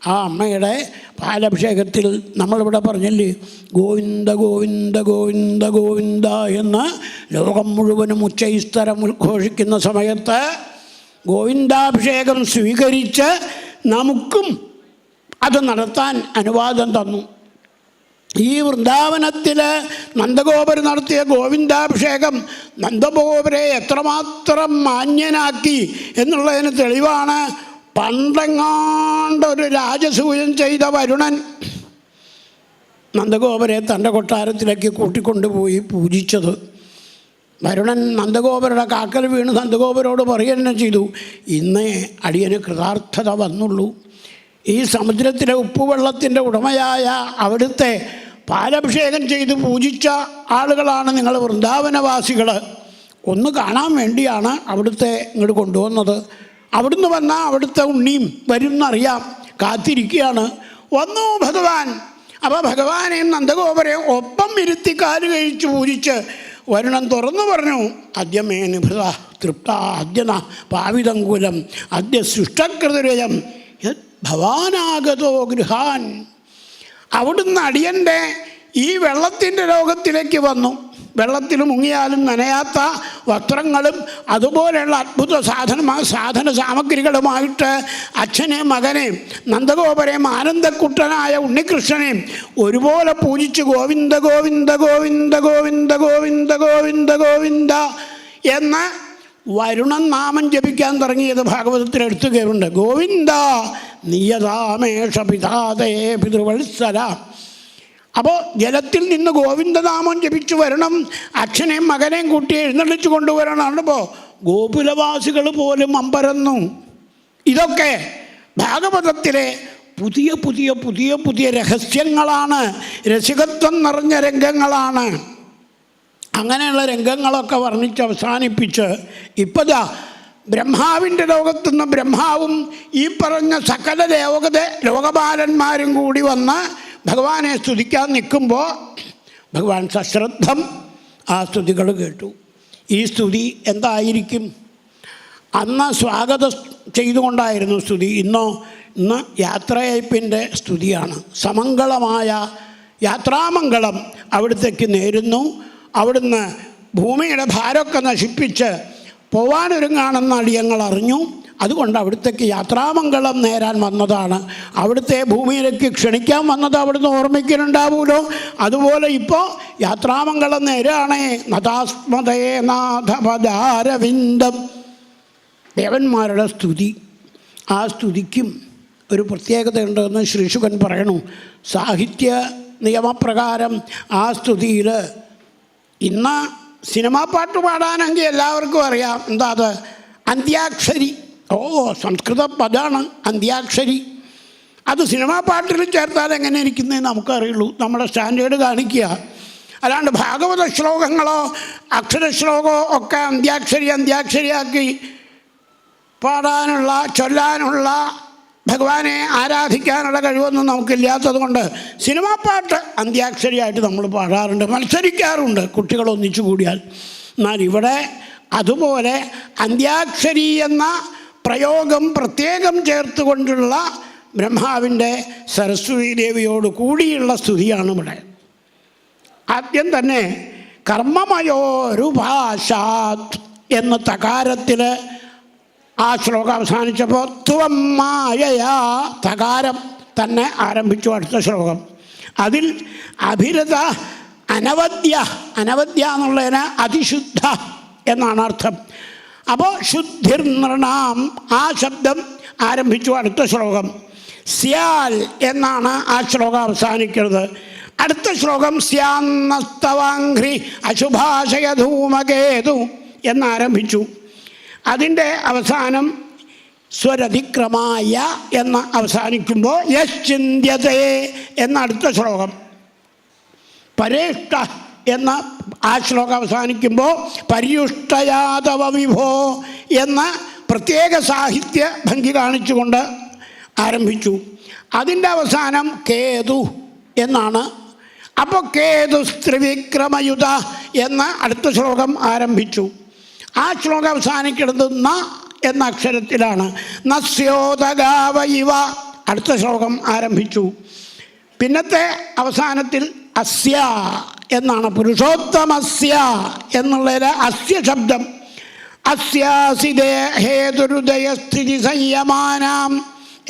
ആ അമ്മയുടെ പാലഭിഷേകത്തിൽ നമ്മളിവിടെ പറഞ്ഞില്ലേ, ഗോവിന്ദ ഗോവിന്ദ ഗോവിന്ദ ഗോവിന്ദ എന്ന് ലോകം മുഴുവനും ഉച്ചൈസ്തരം ഉദ്ഘോഷിക്കുന്ന സമയത്ത് ഗോവിന്ദാഭിഷേകം സ്വീകരിച്ച് നമുക്കും അത് നടത്താൻ അനുവാദം തന്നു. ഈ വൃന്ദാവനത്തിൽ നന്ദഗോപർ നടത്തിയ ഗോവിന്ദാഭിഷേകം നന്ദഗോപരെ എത്രമാത്രം മാന്യനാക്കി എന്നുള്ളതിന് തെളിവാണ് പണ്ടെങ്ങാണ്ടൊരു രാജസൂയം ചെയ്ത വരുണൻ നന്ദഗോപരെ തൻ്റെ കൊട്ടാരത്തിലേക്ക് കൂട്ടിക്കൊണ്ടുപോയി പൂജിച്ചത്. വരുണൻ നന്ദഗോപരുടെ കാക്കൽ വീണ് നന്ദഗോപരോട് പറയുക ചെയ്തു, ഇന്നേ അടിയന് കൃതാർത്ഥത വന്നുള്ളൂ. ഈ സമുദ്രത്തിലെ ഉപ്പുവെള്ളത്തിൻ്റെ ഉടമയായ അവിടുത്തെ പാലഭിഷേകം ചെയ്ത് പൂജിച്ച ആളുകളാണ് നിങ്ങൾ വൃന്ദാവനവാസികൾ. ഒന്ന് കാണാൻ വേണ്ടിയാണ് അവിടുത്തെ ഇങ്ങോട്ട് കൊണ്ടുവന്നത്. അവിടുന്ന് വന്നാൽ അവിടുത്തെ ഉണ്ണിയും വരും എന്നറിയാം, കാത്തിരിക്കുകയാണ്. വന്നു ഭഗവാൻ. അപ്പോൾ ഭഗവാനെയും നന്ദഗോപരെയും ഒപ്പം ഇരുത്തി കാല് കഴിച്ച് പൂജിച്ച് വരുണൻ തുറന്നു പറഞ്ഞു, അദ്യമേ നിഭൃത തൃപ്ത അദ്യന പാവിതങ്കുലം അദ്യ സൃഷ്ടകൃതരയം ഭവാനാഗതോ ഗൃഹാൻ. അവിടുന്ന് അടിയൻ്റെ ഈ വെള്ളത്തിൻ്റെ ലോകത്തിലേക്ക് വന്നു. വെള്ളത്തിൽ മുങ്ങിയാലും നനയാത്ത വസ്ത്രങ്ങളും അതുപോലെയുള്ള അത്ഭുത സാധന സാമഗ്രികളുമായിട്ട് അച്ഛനെയും മകനെയും നന്ദഗോപരെയും ആനന്ദക്കുട്ടനായ ഉണ്ണികൃഷ്ണനെയും ഒരുപോലെ പൂജിച്ച് ഗോവിന്ദ ഗോവിന്ദ ഗോവിന്ദ ഗോവിന്ദ ഗോവിന്ദ ഗോവിന്ദ ഗോവിന്ദ എന്ന് വരുണൻ നാമം ജപിക്കാൻ തുടങ്ങിയത് ഭാഗവതത്തിൽ എടുത്തു കയറുണ്ട്. ഗോവിന്ദ നിയതാമേഷ പിതാതേ പിതൃവത്സല. അപ്പോൾ ജലത്തിൽ നിന്ന് ഗോവിന്ദനാമം ജപിച്ച് വരണം, അച്ഛനെയും മകനെയും കൂട്ടി എഴുന്നള്ളിച്ച് കൊണ്ടുവരണം. അപ്പോൾ ഗോകുലവാസികൾ പോലും അമ്പരന്നു. ഇതൊക്കെ ഭാഗവതത്തിലെ പുതിയ പുതിയ പുതിയ പുതിയ രഹസ്യങ്ങളാണ്, രസികത്വം നിറഞ്ഞ രംഗങ്ങളാണ്. അങ്ങനെയുള്ള രംഗങ്ങളൊക്കെ വർണ്ണിച്ച് അവസാനിപ്പിച്ച് ഇപ്പതാ ബ്രഹ്മാവിൻ്റെ ലോകത്തുനിന്ന് ബ്രഹ്മാവും ഈ പറഞ്ഞ സകല ലോകപാലന്മാരും കൂടി വന്ന് ഭഗവാനെ സ്തുതിക്കാൻ നിൽക്കുമ്പോൾ ഭഗവാൻ സശ്രദ്ധം ആ സ്തുതികൾ കേട്ടു. ഈ സ്തുതി എന്തായിരിക്കും? അന്ന് സ്വാഗതം ചെയ്തുകൊണ്ടായിരുന്നു സ്തുതി. ഇന്ന് യാത്രയയപ്പിൻ്റെ സ്തുതിയാണ്. സമംഗളമായ യാത്രാമംഗളം അവിടത്തേക്ക് നേരുന്നു. അവിടുന്ന് ഭൂമിയുടെ ഭാരമൊക്കെ നശിപ്പിച്ച് പോവാനൊരുങ്ങാണെന്ന് അടിയങ്ങൾ അറിഞ്ഞു. അതുകൊണ്ട് അവിടുത്തേക്ക് യാത്രാമംഗളം നേരാൻ വന്നതാണ്. അവിടുത്തെ ഭൂമിയിലേക്ക് ക്ഷണിക്കാൻ വന്നത് അവിടുന്ന് ഓർമ്മിക്കുന്നുണ്ടാവുമല്ലോ. അതുപോലെ ഇപ്പോൾ യാത്രാമംഗളം നേരാണേ. നതാസ്മതേ നാഥപദാരവിന്ദം. ദേവന്മാരുടെ സ്തുതി. ആ സ്തുതിക്കും ഒരു പ്രത്യേകതയുണ്ടെന്ന് ശ്രീശുകൻ പറയണു. സാഹിത്യ നിയമപ്രകാരം ആ സ്തുതിയിൽ ഇന്ന് സിനിമാ പാട്ട് പാടാനെങ്കിൽ എല്ലാവർക്കും അറിയാം. എന്താ അത്? അന്ത്യാക്ഷരി. സംസ്കൃത പദമാണ് അന്ത്യാക്ഷരി. അത് സിനിമാ പാട്ടിൽ ചേർത്താൽ എങ്ങനെ ഇരിക്കുന്നതെന്ന് നമുക്കറിയുള്ളൂ. നമ്മുടെ സ്റ്റാൻഡേർഡ് കാണിക്കുക. അല്ലാണ്ട് ഭാഗവത ശ്ലോകങ്ങളോ അക്ഷരശ്ലോകമോ ഒക്കെ അന്ത്യാക്ഷരിയാക്കി പാടാനുള്ള ചൊല്ലാനുള്ള ഭഗവാനെ ആരാധിക്കാനുള്ള കഴിവൊന്നും നമുക്കില്ലാത്തത് കൊണ്ട് സിനിമാ പാട്ട് അന്ത്യാക്ഷരിയായിട്ട് നമ്മൾ പാടാറുണ്ട്, മത്സരിക്കാറുണ്ട് കുട്ടികൾ ഒന്നിച്ചു കൂടിയാൽ. എന്നാൽ ഇവിടെ അതുപോലെ അന്ത്യാക്ഷരി എന്ന പ്രയോഗം പ്രത്യേകം ചേർത്തുകൊണ്ടുള്ള ബ്രഹ്മാവിൻ്റെ സരസ്വതി ദേവിയോട് കൂടിയുള്ള സ്തുതിയാണ് ഇവിടെ. ആദ്യം തന്നെ കർമ്മമയോരുപാശാത് എന്ന തകാരത്തിൽ ആ ശ്ലോകം അവസാനിച്ചപ്പോൾ ത്വം മായയാ, തകാരം തന്നെ ആരംഭിച്ചു അടുത്ത ശ്ലോകം. അതിൽ അഭിരത അനവദ്യ, അനവദ്യ എന്നുള്ളതിന് അതിശുദ്ധ എന്നാണ് അർത്ഥം. അപ്പോൾ ശുദ്ധിർ നൃണാം, ആ ശബ്ദം ആരംഭിച്ചു അടുത്ത ശ്ലോകം. സ്യാൽ എന്നാണ് ആ ശ്ലോകം അവസാനിക്കുന്നത്. അടുത്ത ശ്ലോകം സ്യാന്നസ്തവാഘ്രി അശുഭാശയ ധൂമകേതു എന്നാരംഭിച്ചു. അതിൻ്റെ അവസാനം സ്വരതിക്രമായ എന്ന് അവസാനിക്കുമ്പോൾ യശ്ചിന്യതേ എന്ന അടുത്ത ശ്ലോകം. പരേഷ്ട എന്ന ആ ശ്ലോകം അവസാനിക്കുമ്പോൾ പര്യുഷ്ടയാതവ വിഭോ എന്ന പ്രത്യേക സാഹിത്യ ഭംഗി കാണിച്ചുകൊണ്ട് ആരംഭിച്ചു. അതിൻ്റെ അവസാനം കേതു എന്നാണ്. അപ്പോൾ കേതു സ്ത്രിവിക്രമയുത എന്ന അടുത്ത ശ്ലോകം ആരംഭിച്ചു. ആ ശ്ലോകം അവസാനിക്കുന്നത് ന എന്ന അക്ഷരത്തിലാണ്. നസ്യോതഗാവ ഇവ അടുത്ത ശ്ലോകം ആരംഭിച്ചു. പിന്നത്തെ അവസാനത്തിൽ അസ്യ എന്നാണ്, പുരുഷോത്തമസ്യ എന്നുള്ളതിൽ അസ്യ ശബ്ദം. അസ്യാസിതേ ഹേതുരുദയസ്ഥിതി സംയമാനാം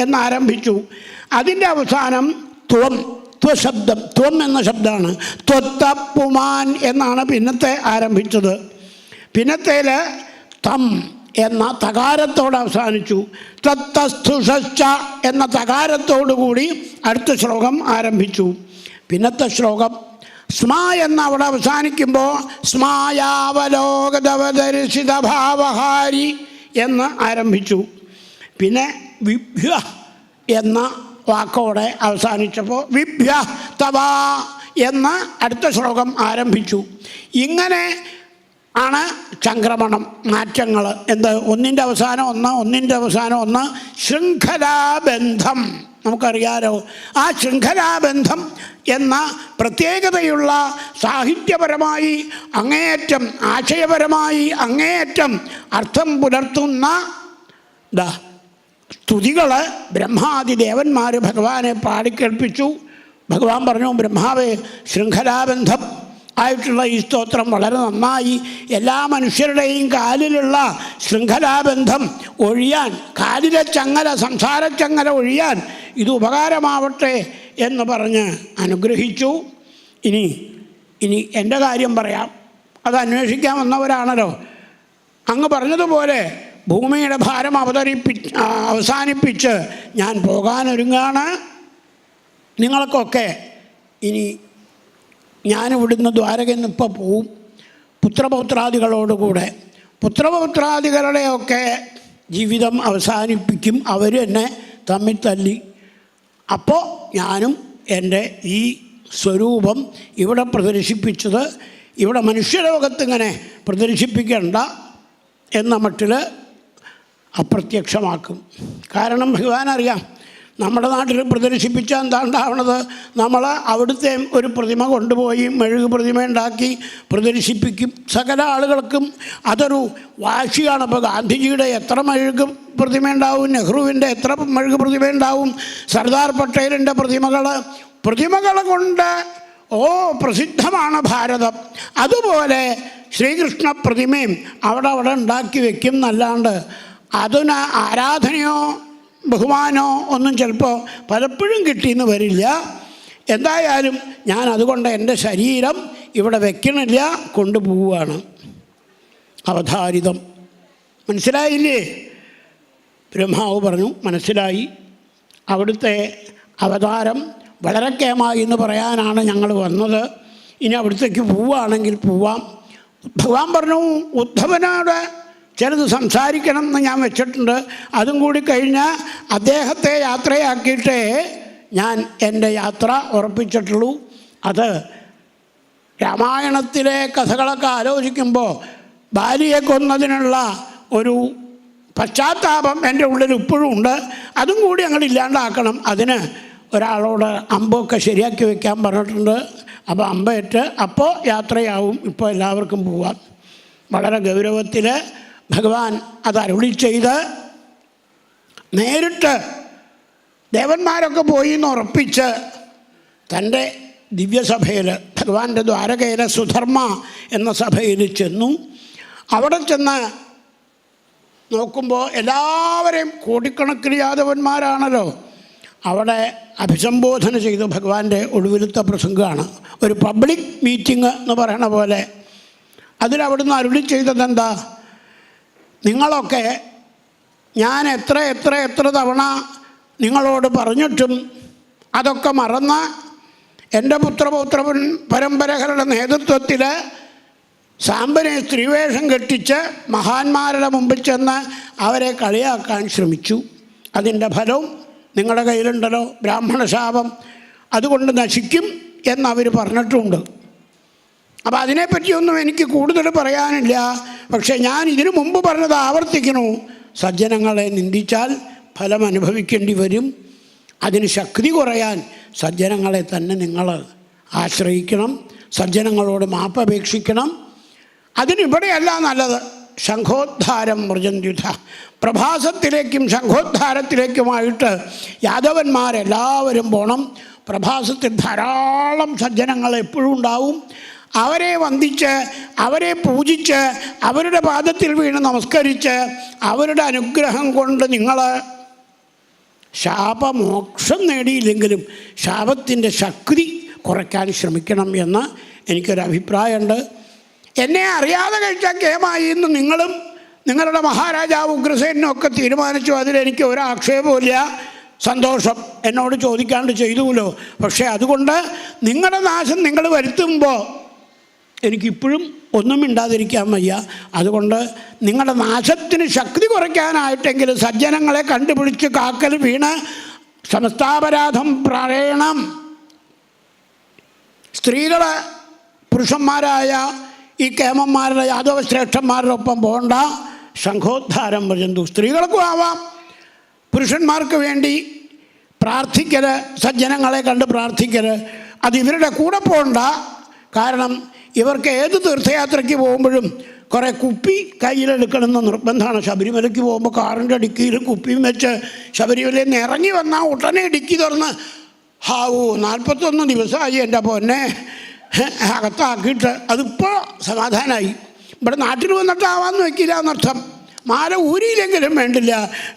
എന്നാരംഭിച്ചു. അതിൻ്റെ അവസാനം ത്വം, ത്വശബ്ദം, ത്വം എന്ന ശബ്ദമാണ്. ത്വത്തപ്പുമാൻ എന്നാണ് പിന്നത്തെ ആരംഭിച്ചത്. പിന്നത്തേൽ തം എന്ന തകാരത്തോട് അവസാനിച്ചു. തത്തസ്തുഷശ്ച എന്ന തകാരത്തോടുകൂടി അടുത്ത ശ്ലോകം ആരംഭിച്ചു. പിന്നത്തെ ശ്ലോകം സ്മ എന്ന അവിടെ അവസാനിക്കുമ്പോൾ സ്മായാവലോകതവദർശിത ഭാവഹാരി എന്ന് ആരംഭിച്ചു. പിന്നെ വിഭ്യ എന്ന വാക്കോടെ അവസാനിച്ചപ്പോൾ വിഭ്യ തവ എന്ന അടുത്ത ശ്ലോകം ആരംഭിച്ചു. ഇങ്ങനെ ആണ് ചംക്രമണം, മാറ്റങ്ങൾ. എന്ത്, ഒന്നിൻ്റെ അവസാനം ഒന്ന്, ഒന്നിൻ്റെ അവസാനം ഒന്ന്. ശൃംഖലാബന്ധം നമുക്കറിയാലോ. ആ ശൃംഖലാബന്ധം എന്ന പ്രത്യേകതയുള്ള സാഹിത്യപരമായി അങ്ങേയറ്റം, ആശയപരമായി അങ്ങേയറ്റം അർത്ഥം പുലർത്തുന്ന സ്തുതികൾ ബ്രഹ്മാദി ദേവന്മാർ ഭഗവാനെ പാടിക്കേൾപ്പിച്ചു. ഭഗവാൻ പറഞ്ഞു, ബ്രഹ്മാവേ, ശൃംഖലാബന്ധം ആയിട്ടുള്ള ഈ സ്തോത്രം വളരെ നന്നായി. എല്ലാ മനുഷ്യരുടെയും കാലിലുള്ള ശൃംഖലാബന്ധം ഒഴിയാൻ, കാലിലെ ചങ്ങല, സംസാരച്ചങ്ങല ഒഴിയാൻ ഇത് ഉപകാരമാവട്ടെ എന്ന് പറഞ്ഞ് അനുഗ്രഹിച്ചു. ഇനി എൻ്റെ കാര്യം പറയാം. അത് അന്വേഷിക്കാൻ വന്നവരാണല്ലോ. അങ്ങ് പറഞ്ഞതുപോലെ ഭൂമിയുടെ ഭാരം അവസാനിപ്പിച്ച് ഞാൻ പോകാനൊരുങ്ങാണ്. നിങ്ങൾക്കൊക്കെ ഇനി ഞാനിവിടുന്ന് ദ്വാരകയിൽ നിന്ന് ഇപ്പോൾ പോവും പുത്രപൗത്രാദികളോടുകൂടെ. പുത്രപൗത്രാദികളുടെയൊക്കെ ജീവിതം അവസാനിപ്പിക്കും അവർ എന്നെ തമ്മിൽ തല്ലി. അപ്പോൾ ഞാനും എൻ്റെ ഈ സ്വരൂപം ഇവിടെ പ്രദർശിപ്പിച്ചത് ഇവിടെ മനുഷ്യലോകത്തിങ്ങനെ പ്രദർശിപ്പിക്കേണ്ട എന്ന മട്ടിൽ അപ്രത്യക്ഷമാക്കും. കാരണം ഭഗവാൻ അറിയാം, നമ്മുടെ നാട്ടിൽ പ്രദർശിപ്പിച്ച എന്താണ്ടാവണത്, നമ്മൾ അവിടുത്തെ ഒരു പ്രതിമ കൊണ്ടുപോയി മെഴുക് പ്രതിമ ഉണ്ടാക്കി പ്രദർശിപ്പിക്കും. സകല ആളുകൾക്കും അതൊരു വാശിയാണ്. ഇപ്പോൾ ഗാന്ധിജിയുടെ എത്ര മെഴുക് പ്രതിമ ഉണ്ടാവും, നെഹ്റുവിൻ്റെ എത്ര മെഴുക് പ്രതിമ ഉണ്ടാവും, സർദാർ പട്ടേലിൻ്റെ പ്രതിമകൾ കൊണ്ട് പ്രസിദ്ധമാണ് ഭാരതം. അതുപോലെ ശ്രീകൃഷ്ണ പ്രതിമയും അവിടെ ഉണ്ടാക്കി വയ്ക്കും എന്നല്ലാണ്ട് അതിന് ആരാധനയോ ബഹുമാനോ ഒന്നും ചിലപ്പോൾ പലപ്പോഴും കിട്ടിയെന്ന് വരില്ല. എന്തായാലും ഞാൻ അതുകൊണ്ട് എൻ്റെ ശരീരം ഇവിടെ വയ്ക്കണില്ല, കൊണ്ടുപോവുകയാണ്. അവധാരിതം മനസ്സിലായില്ലേ? ബ്രഹ്മാവ് പറഞ്ഞു, മനസ്സിലായി. അവിടുത്തെ അവതാരം വളരെ കേമായി എന്ന് പറയാനാണ് ഞങ്ങൾ വന്നത്. ഇനി അവിടത്തേക്ക് പോവുകയാണെങ്കിൽ പോവാം. ഭഗവാൻ പറഞ്ഞു, ഉദ്ധവനോട് ചിലത് സംസാരിക്കണം എന്ന് ഞാൻ വെച്ചിട്ടുണ്ട്. അതും കൂടി കഴിഞ്ഞാൽ അദ്ദേഹത്തെ യാത്രയാക്കിയിട്ടേ ഞാൻ എൻ്റെ യാത്ര ഉറപ്പിച്ചിട്ടുള്ളൂ. അത് രാമായണത്തിലെ കഥകളൊക്കെ ആലോചിക്കുമ്പോൾ ബാലിയെ കൊന്നതിനുള്ള ഒരു പശ്ചാത്താപം എൻ്റെ ഉള്ളിൽ ഇപ്പോഴും ഉണ്ട്. അതും കൂടി അങ്ങോട്ട് ഇല്ലാണ്ടാക്കണം. അതിന് ഒരാളോട് അമ്പൊക്കെ ശരിയാക്കി വയ്ക്കാൻ പറഞ്ഞിട്ടുണ്ട്. അപ്പോൾ അമ്പേറ്റ് അപ്പോൾ യാത്രയാവും. ഇപ്പോൾ എല്ലാവർക്കും പോവാം. വളരെ ഗൗരവത്തിൽ ഭഗവാൻ അത് അരുളി ചെയ്ത് നേരിട്ട് ദേവന്മാരൊക്കെ പോയി എന്ന് ഉറപ്പിച്ച് തൻ്റെ ദിവ്യസഭയിൽ, ഭഗവാന്റെ ദ്വാരകയിലെ സുധർമ്മ എന്ന സഭയിൽ ചെന്നു. അവിടെ ചെന്ന് നോക്കുമ്പോൾ എല്ലാവരെയും കോടിക്കണക്കിന് യാദവന്മാരാണല്ലോ അവിടെ അഭിസംബോധന ചെയ്ത് ഭഗവാന്റെ ഒടുവിലത്തെ പ്രസംഗമാണ്. ഒരു പബ്ലിക് മീറ്റിംഗ് എന്ന് പറയണ പോലെ. അതിലവിടുന്ന് അരുളി ചെയ്തതെന്താ? നിങ്ങളൊക്കെ ഞാൻ എത്ര തവണ നിങ്ങളോട് പറഞ്ഞിട്ടും അതൊക്കെ മറന്ന് എൻ്റെ പുത്രപൗത്ര പരമ്പരകളുടെ നേതൃത്വത്തിൽ സാമ്പനെ സ്ത്രീവേഷം കെട്ടിച്ച് മഹാന്മാരുടെ മുമ്പിൽ ചെന്ന് അവരെ കളിയാക്കാൻ ശ്രമിച്ചു. അതിൻ്റെ ഫലവും നിങ്ങളുടെ കയ്യിലുണ്ടല്ലോ, ബ്രാഹ്മണ ശാപം. അതുകൊണ്ട് നശിക്കും എന്നവർ പറഞ്ഞിട്ടുണ്ട്. അപ്പോൾ അതിനെപ്പറ്റിയൊന്നും എനിക്ക് കൂടുതൽ പറയാനില്ല. പക്ഷേ ഞാൻ ഇതിനു മുമ്പ് പറഞ്ഞത് ആവർത്തിക്കുന്നു. സജ്ജനങ്ങളെ നിന്ദിച്ചാൽ ഫലം അനുഭവിക്കേണ്ടി വരും. അതിന് ശക്തി കുറയാൻ സജ്ജനങ്ങളെ തന്നെ നിങ്ങൾ ആശ്രയിക്കണം. സജ്ജനങ്ങളോട് മാപ്പപേക്ഷിക്കണം. അതിനിവിടെയല്ല നല്ലത്. ശംഖോദ്ധാരം മൃജന്യുധ. പ്രഭാസത്തിലേക്കും ശംഖോദ്ധാരത്തിലേക്കുമായിട്ട് യാദവന്മാരെല്ലാവരും പോകണം. പ്രഭാസത്തിൽ ധാരാളം സജ്ജനങ്ങൾ എപ്പോഴും ഉണ്ടാവും. അവരെ വന്ദിച്ച് അവരെ പൂജിച്ച് അവരുടെ പാദത്തിൽ വീണ് നമസ്കരിച്ച് അവരുടെ അനുഗ്രഹം കൊണ്ട് നിങ്ങൾ ശാപമോക്ഷം നേടിയില്ലെങ്കിലും ശാപത്തിൻ്റെ ശക്തി കുറയ്ക്കാൻ ശ്രമിക്കണം എന്ന് എനിക്കൊരഭിപ്രായമുണ്ട്. എന്നെ അറിയാതെ കഴിച്ചാൽ കേമായി എന്ന് നിങ്ങളും നിങ്ങളുടെ മഹാരാജാവ് ഉഗ്രസേനും ഒക്കെ തീരുമാനിച്ചു. അതിലെനിക്ക് ഒരാക്ഷേപമില്ല. സന്തോഷം, എന്നോട് ചോദിക്കാണ്ട് ചെയ്തുല്ലോ. പക്ഷേ അതുകൊണ്ട് നിങ്ങളുടെ നാശം നിങ്ങൾ വരുത്തുമ്പോൾ എനിക്കിപ്പോഴും ഒന്നും മിണ്ടാതിരിക്കാൻ വയ്യ. അതുകൊണ്ട് നിങ്ങളുടെ നാശത്തിന് ശക്തി കുറയ്ക്കാനായിട്ടെങ്കിലും സജ്ജനങ്ങളെ കണ്ടുപിടിച്ച് കാക്കൽ വീണ് സമസ്താപരാധം പറയണം. സ്ത്രീകൾ പുരുഷന്മാരായ ഈ കേമന്മാരുടെ യാദവ ശ്രേഷ്ഠന്മാരുടെ ഒപ്പം പോകണ്ട. ശംഖോദ്ധാരം ഭജന്തു. സ്ത്രീകൾക്കും ആവാം. പുരുഷന്മാർക്ക് വേണ്ടി പ്രാർത്ഥിക്കൽ, സജ്ജനങ്ങളെ കണ്ട് പ്രാർത്ഥിക്കൽ, അത് ഇവരുടെ കൂടെ പോകണ്ട. കാരണം ഇവർക്ക് ഏത് തീർത്ഥയാത്രയ്ക്ക് പോകുമ്പോഴും കുറേ കുപ്പി കയ്യിലെടുക്കണമെന്ന് നിർബന്ധമാണ്. ശബരിമലയ്ക്ക് പോകുമ്പോൾ കാറിൻ്റെ ഡിക്കിയിൽ കുപ്പിയും വെച്ച് ശബരിമലയിൽ നിന്ന് ഇറങ്ങി വന്നാൽ ഉടനെ ഡിക്കി തുറന്ന് 41 ദിവസമായി എൻ്റെ പൊന്നെ അകത്താക്കിയിട്ട്. അതിപ്പോൾ സമാധാനമായി. ഇവിടെ നാട്ടിൽ വന്നിട്ടാവാന്ന് വയ്ക്കില്ല എന്നർത്ഥം. മാല ഊരിയില്ലെങ്കിലും വേണ്ടില്ല,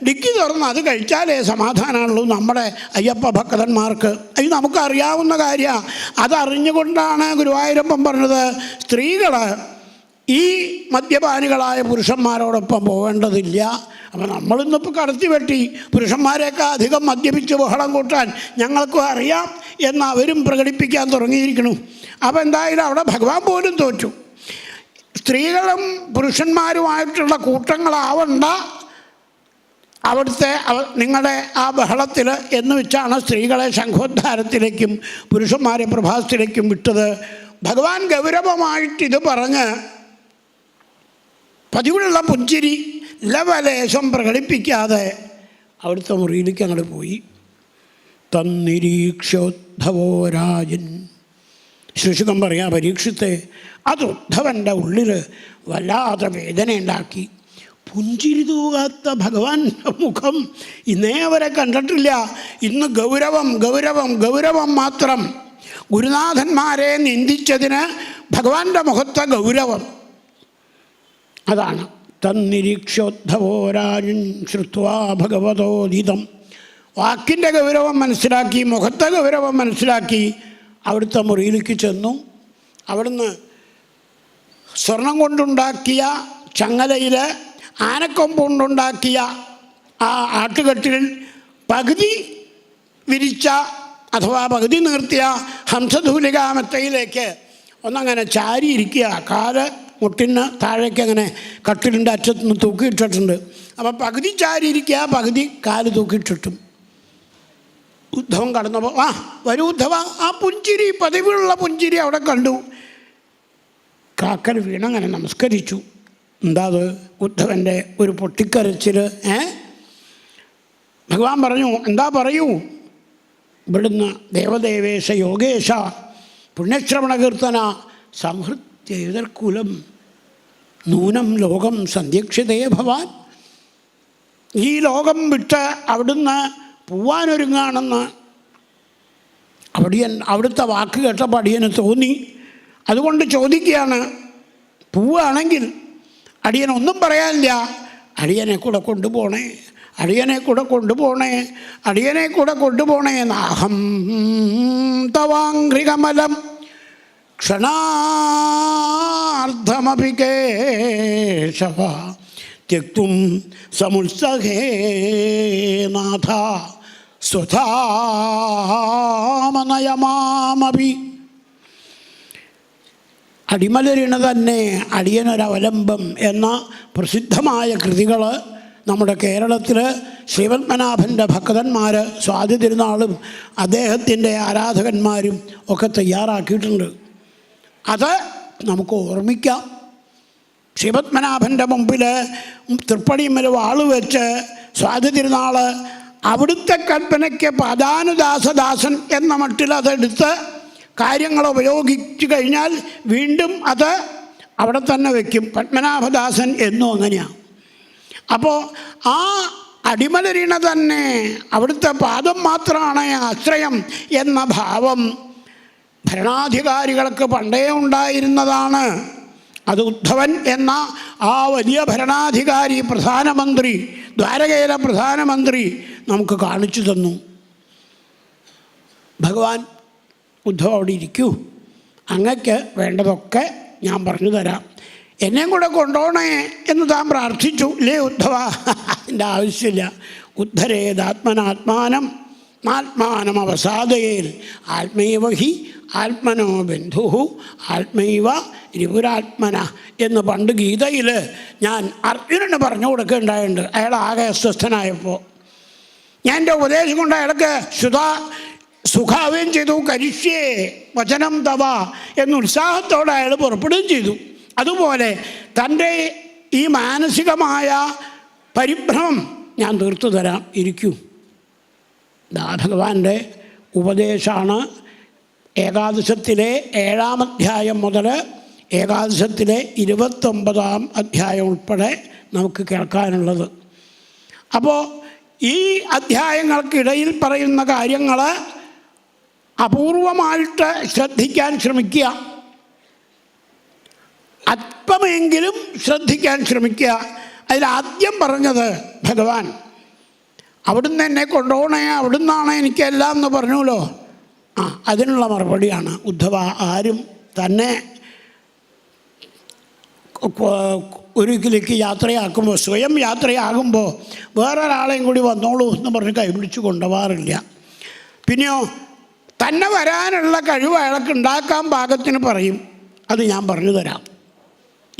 ഡിക്കി തുറന്ന് അത് കഴിച്ചാലേ സമാധാനമുള്ളൂ നമ്മുടെ അയ്യപ്പ ഭക്തന്മാർക്ക്. അത് നമുക്കറിയാവുന്ന കാര്യമാണ്. അതറിഞ്ഞുകൊണ്ടാണ് ഗുരുവായൂരപ്പൻ പറഞ്ഞത് സ്ത്രീകൾ ഈ മദ്യപാനികളായ പുരുഷന്മാരോടൊപ്പം പോകേണ്ടതില്ല. അപ്പോൾ നമ്മളിന്നിപ്പോൾ കടത്തി വെട്ടി പുരുഷന്മാരെയൊക്കെ അധികം മദ്യപിച്ച് ബഹളം കൂട്ടാൻ ഞങ്ങൾക്കും അറിയാം എന്ന് അവരും പ്രകടിപ്പിക്കാൻ തുടങ്ങിയിരിക്കുന്നു. അപ്പോൾ എന്തായാലും അവിടെ ഭഗവാൻ പോലും തോറ്റു. സ്ത്രീകളും പുരുഷന്മാരുമായിട്ടുള്ള കൂട്ടങ്ങളാവണ്ട അവിടുത്തെ നിങ്ങളുടെ ആ ബഹളത്തിൽ എന്ന് വെച്ചാണ് സ്ത്രീകളെ ശംഖോദ്ധാരത്തിലേക്കും പുരുഷന്മാരെ പ്രഭാസത്തിലേക്കും വിട്ടത്. ഭഗവാൻ ഗൗരവമായിട്ടിത് പറഞ്ഞ് പതിവുള്ള പുഞ്ചിരി ലവലേശം പ്രകടിപ്പിക്കാതെ അവിടുത്തെ മുറിയിലേക്ക് അങ്ങോട്ട് പോയി. തന്നിരീക്ഷോദ്ധവോ രാജൻ. ശിശുകം പറയാ പരീക്ഷത്തെ അത് ഉദ്ധവൻ്റെ ഉള്ളിൽ വല്ലാതെ വേദനയുണ്ടാക്കി. പുഞ്ചിരി തൂകാത്ത ഭഗവാന്റെ മുഖം ഇന്നേ വരെ കണ്ടിട്ടില്ല. ഇന്ന് ഗൗരവം ഗൗരവം ഗൗരവം മാത്രം. ഗുരുനാഥന്മാരെ നിന്ദിച്ചതിന് ഭഗവാന്റെ മുഖത്തെ ഗൗരവം അതാണ്. തന്നിരീക്ഷോദ്ധവോ രാജൻ ശ്രുത്വാ ഭഗവതോദിതം. വാക്കിൻ്റെ ഗൗരവം മനസ്സിലാക്കി, മുഖത്തെ ഗൗരവം മനസ്സിലാക്കി അവിടുത്തെ മുറിയിലേക്ക് ചെന്നു. അവിടുന്ന് സ്വർണം കൊണ്ടുണ്ടാക്കിയ ചങ്ങലയിൽ ആനക്കൊമ്പ് കൊണ്ടുണ്ടാക്കിയ ആ ആട്ടുകെട്ടിൽ പകുതി വിരിച്ച അഥവാ പകുതി നിർത്തിയ ഹംസധൂലികാമെത്തയിലേക്ക് ഒന്നങ്ങനെ ചാരിയിരിക്കുക. കാല് മുട്ടിന് താഴേക്ക് അങ്ങനെ കട്ടിലിൻ്റെ അറ്റത്തുനിന്ന് തൂക്കിയിട്ടിട്ടുണ്ട്. അപ്പോൾ പകുതി ചാരിയിരിക്കുക, പകുതി കാല് തൂക്കിയിട്ടിട്ടും. ഉദ്ധവൻ കടന്നപ്പോൾ വരൂ ഉദ്ധവ. ആ പുഞ്ചിരി, പതിവുള്ള പുഞ്ചിരി അവിടെ കണ്ടു. കാക്കൽ വീണങ്ങനെ നമസ്കരിച്ചു. എന്താ അത്? ഉദ്ധവൻ്റെ ഒരു പൊട്ടിക്കരച്ചിൽ. ഭഗവാൻ പറഞ്ഞു, എന്താ പറയൂ. ഇവിടുന്ന് ദേവദേവേശ യോഗേശ പുണ്യശ്രവണ കീർത്തന സംഹൃത്യകുലം നൂനം ലോകം സന്ധ്യക്ഷിതേ ഭവാൻ. ഈ ലോകം വിട്ട് അവിടുന്ന് പോവാനൊരുങ്ങാണെന്ന് അവിടുത്തെ വാക്ക് കേട്ടപ്പോൾ അടിയന് തോന്നി. അതുകൊണ്ട് ചോദിക്കുകയാണ്, പോവുകയാണെങ്കിൽ അടിയനൊന്നും പറയാനില്ല. അടിയനെ കൂടെ കൊണ്ടുപോണേ, അടിയനെ കൂടെ കൊണ്ടുപോണേ, അടിയനെ കൂടെ കൊണ്ടുപോണേ. നാഹം തവാംഘ്രികമലം ക്ഷണാർദ്ധമപി കേശവ ത്യക്തും സമുത്സഹേ നാഥ സ്വധാമനയമാമപി. അടിമലരിണ തന്നെ അടിയനൊരവലംബം എന്ന പ്രസിദ്ധമായ കൃതികൾ നമ്മുടെ കേരളത്തിൽ ശ്രീപത്മനാഭൻ്റെ ഭക്തന്മാർ സ്വാതി തിരുനാളും അദ്ദേഹത്തിൻ്റെ ആരാധകന്മാരും ഒക്കെ തയ്യാറാക്കിയിട്ടുണ്ട്. അത് നമുക്ക് ഓർമ്മിക്കാം. ശ്രീപത്മനാഭൻ്റെ മുമ്പിൽ തൃപ്പടിമേൽ വാള് വെച്ച് സ്വാതി തിരുനാൾ അവിടുത്തെ കൽപ്പനയ്ക്ക് പാദാനുദാസദാസൻ എന്ന മട്ടിൽ അതെടുത്ത് കാര്യങ്ങൾ ഉപയോഗിച്ചു കഴിഞ്ഞാൽ വീണ്ടും അത് അവിടെ തന്നെ വയ്ക്കും. പത്മനാഭദാസൻ എന്നും അങ്ങനെയാണ്. അപ്പോൾ ആ അടിമലരിണ തന്നെ അവിടുത്തെ പാദം മാത്രമാണ് ആശ്രയം എന്ന ഭാവം ഭരണാധികാരികൾക്ക് പണ്ടേ ഉണ്ടായിരുന്നതാണ്. അത് ഉദ്ധവൻ എന്ന ആ വലിയ ഭരണാധികാരി, പ്രധാനമന്ത്രി, ദ്വാരകയിലെ പ്രധാനമന്ത്രി നമുക്ക് കാണിച്ചു തന്നു. ഭഗവാൻ, ഉദ്ധവ അവിടെ ഇരിക്കൂ, അങ്ങക്ക് വേണ്ടതൊക്കെ ഞാൻ പറഞ്ഞു തരാം, എന്നെയും കൂടെ കൊണ്ടുപോകണേ എന്ന് താൻ പ്രാർത്ഥിച്ചു. ഇല്ലേ ഉദ്ധവ? അതിൻ്റെ ആവശ്യമില്ല. ഉദ്ധരേതാത്മനാത്മാനം ആത്മാനം അവസാദയേൽ ആത്മൈവ ഹി ആത്മനോ ബന്ധു ആത്മൈവ രിപുരാത്മന എന്ന് പണ്ട് ഗീതയിൽ ഞാൻ അർജുനന് പറഞ്ഞു കൊടുക്കുകയുണ്ടായിട്ടുണ്ട്. അയാൾ ആകെ അസ്വസ്ഥനായപ്പോൾ ഞാൻ എൻ്റെ ഉപദേശം കൊണ്ട് അയാൾക്ക് സുഖാവുകയും ചെയ്തു. കരിഷ്യേ വചനം തവ എന്ന് ഉത്സാഹത്തോടെ അയാൾ പുറപ്പെടുകയും ചെയ്തു. അതുപോലെ തൻ്റെ ഈ മാനസികമായ പരിഭ്രമം ഞാൻ തീർത്തു തരാം, ഇരിക്കൂ. ഭഗവാന്റെ ഉപദേശമാണ് ഏകാദശത്തിലെ 7-ാം അധ്യായം മുതൽ ഏകാദശത്തിലെ 29-ാം അധ്യായം ഉൾപ്പെടെ നമുക്ക് കേൾക്കാനുള്ളത്. അപ്പോൾ ഈ അധ്യായങ്ങൾക്കിടയിൽ പറയുന്ന കാര്യങ്ങൾ അപൂർവമായിട്ട് ശ്രദ്ധിക്കാൻ ശ്രമിക്കുക, അല്പമെങ്കിലും ശ്രദ്ധിക്കാൻ ശ്രമിക്കുക. അതിലാദ്യം പറഞ്ഞത് ഭഗവാൻ അവിടുന്ന് എന്നെ കൊണ്ടുപോകണേ, അവിടുന്നാണ് എനിക്കെല്ലാം എന്ന് പറഞ്ഞല്ലോ. അതിനുള്ള മറുപടിയാണ് ഉദ്ധവ. ആരും തന്നെ ഒരിക്കലേക്ക് യാത്രയാക്കുമ്പോൾ, സ്വയം യാത്രയാകുമ്പോൾ വേറൊരാളെയും കൂടി വന്നോളൂ എന്ന് പറഞ്ഞ് കൈപിടിച്ച് കൊണ്ടുപോകാറില്ല. പിന്നെയോ തന്നെ വരാനുള്ള കഴിവ് അയാൾക്ക് ഉണ്ടാക്കാൻ പാകത്തിന് പറയും, അത് ഞാൻ പറഞ്ഞു തരാം.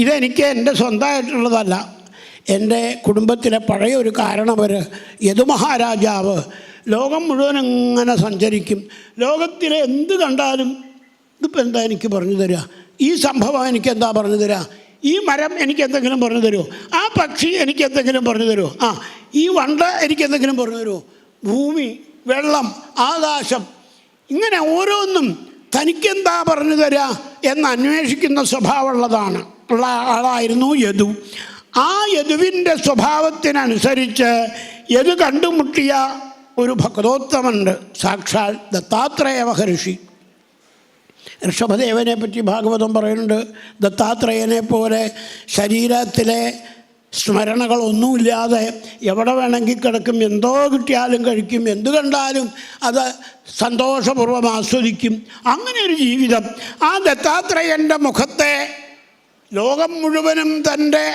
ഇതെനിക്ക് എൻ്റെ സ്വന്തമായിട്ടുള്ളതല്ല. എൻ്റെ കുടുംബത്തിലെ പഴയ ഒരു കാരണവർ യദുമഹാരാജാവ് ലോകം മുഴുവൻ ഇങ്ങനെ സഞ്ചരിക്കും. ലോകത്തിലെ എന്ത് കണ്ടാലും ഇതിപ്പോൾ എന്താ എനിക്ക് പറഞ്ഞു തരിക, ഈ സംഭവം എനിക്ക് എന്താ പറഞ്ഞു തരിക, ഈ മരം എനിക്ക് എന്തെങ്കിലും പറഞ്ഞു തരുമോ, ആ പക്ഷി എനിക്ക് എന്തെങ്കിലും പറഞ്ഞു തരുമോ, ഈ വണ്ട് എനിക്ക് എന്തെങ്കിലും പറഞ്ഞു തരുമോ, ഭൂമി, വെള്ളം, ആകാശം, ഇങ്ങനെ ഓരോന്നും തനിക്കെന്താ പറഞ്ഞു തരിക എന്ന് അന്വേഷിക്കുന്ന സ്വഭാവമുള്ളതാണ് ഉള്ള ആളായിരുന്നു യദു. ആ യദുവിൻ്റെ സ്വഭാവത്തിനനുസരിച്ച് യദു കണ്ടുമുട്ടിയ ഒരു ഭക്തോത്തമുണ്ട്, സാക്ഷാൽ ദത്താത്രേയ മഹർഷി. ഋഷഭദേവനെ പറ്റി ഭാഗവതം പറയുന്നുണ്ട്. ദത്താത്രേയനെ പോലെ ശരീരത്തിലെ സ്മരണകളൊന്നുമില്ലാതെ എവിടെ വേണമെങ്കിൽ കിടക്കും, എന്തോ കിട്ടിയാലും കഴിക്കും, എന്തു കണ്ടാലും അത് സന്തോഷപൂർവ്വം ആസ്വദിക്കും. അങ്ങനെ ഒരു ജീവിതം. ആ ദത്താത്രേയൻ്റെ മുഖത്തെ ലോകം മുഴുവനും തൻ്റെ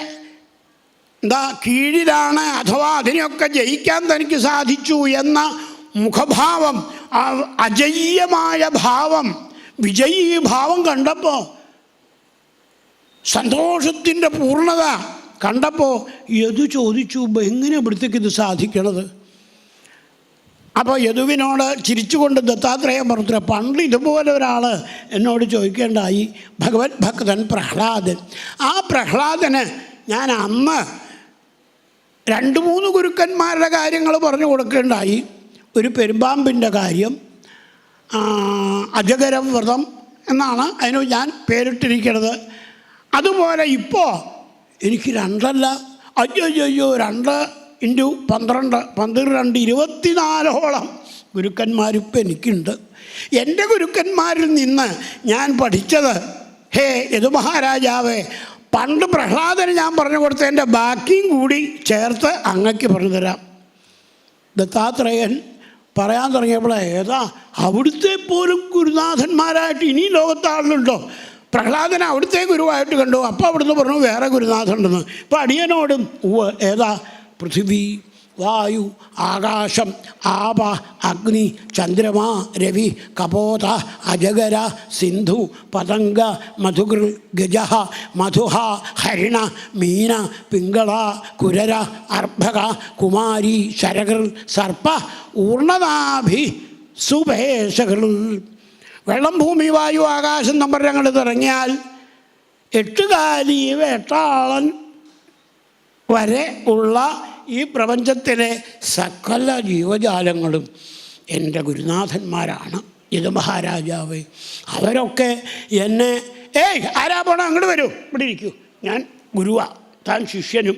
കീഴിലാണ്, അഥവാ അതിനെയൊക്കെ ജയിക്കാൻ തനിക്ക് സാധിച്ചു എന്ന മുഖഭാവം, ആ അജയ്യമായ ഭാവം, വിജയീ ഭാവം കണ്ടപ്പോൾ, സന്തോഷത്തിൻ്റെ പൂർണ്ണത കണ്ടപ്പോൾ യദു ചോദിച്ചു, എങ്ങനെ ഇവിടത്തേക്ക് ഇത് സാധിക്കണത്? അപ്പോൾ യദുവിനോട് ചിരിച്ചുകൊണ്ട് ദത്താത്രേയൻ പറഞ്ഞു, പണ്ട് ഇതുപോലെ ഒരാൾ എന്നോട് ചോദിക്കേണ്ടായി, ഭഗവത് ഭക്തൻ പ്രഹ്ലാദൻ. ആ പ്രഹ്ലാദന് ഞാൻ അന്ന് 2-3 ഗുരുക്കന്മാരുടെ കാര്യങ്ങൾ പറഞ്ഞു കൊടുക്കേണ്ടായി. ഒരു പെരുമ്പാമ്പിൻ്റെ കാര്യം, അജഗരം വ്രതം എന്നാണ് അതിന് ഞാൻ പേരിട്ടിരിക്കുന്നത്. അതുപോലെ ഇപ്പോൾ എനിക്ക് 2 അയ്യോ 2 × 12 24 ഗുരുക്കന്മാരിപ്പോൾ എനിക്കുണ്ട്. എൻ്റെ ഗുരുക്കന്മാരിൽ നിന്ന് ഞാൻ പഠിച്ചത്, ഹേ യദുമഹാരാജാവേ, പണ്ട് പ്രഹ്ലാദന് ഞാൻ പറഞ്ഞു കൊടുത്തതിൻ്റെ ബാക്കിയും കൂടി ചേർത്ത് അങ്ങക്ക് പറഞ്ഞു തരാം. ദത്താത്രേയൻ പറയാൻ തുടങ്ങിയപ്പോൾ ഏതാ അവിടുത്തെ പോലും ഗുരുനാഥന്മാരായിട്ട് ഇനി ലോകത്ത് ആളുണ്ടോ? പ്രഹ്ലാദനെ അവിടുത്തെ ഗുരുവായിട്ട് കണ്ടു. അപ്പോൾ അവിടുന്ന് പറഞ്ഞു വേറെ ഗുരുനാഥനുണ്ടെന്ന്. ഇപ്പോൾ അടിയനോടും ഏതാ പൃഥിവി, വായു, ആകാശം, ആപ, അഗ്നി, ചന്ദ്രമാ, രവി, കപോത, അജഗര, സിന്ധു, പതംഗ, മധുകൃ, ഗജ, മധുഹ, ഹരിണ, മീന, പിങ്കള, കുരര, അർഭക, കുമാരി, ശരകൃ, സർപ്പ, ഊർണനാഭി, സുഭേശകൃ. വെള്ളം, ഭൂമി, വായു, ആകാശം നമ്പർ അങ്ങോട്ട് തുടങ്ങിയാൽ എട്ടുകാലി വേട്ടാളൻ വരെ ഉള്ള ഈ പ്രപഞ്ചത്തിലെ സകല ജീവജാലങ്ങളും എൻ്റെ ഗുരുനാഥന്മാരാണ്. ഇത് മഹാരാജാവ് അവരൊക്കെ എന്നെ ആരാ പോണം അങ്ങോട്ട് വരൂ, ഇവിടെ ഇരിക്കൂ, ഞാൻ ഗുരുവാ, താൻ ശിഷ്യനും,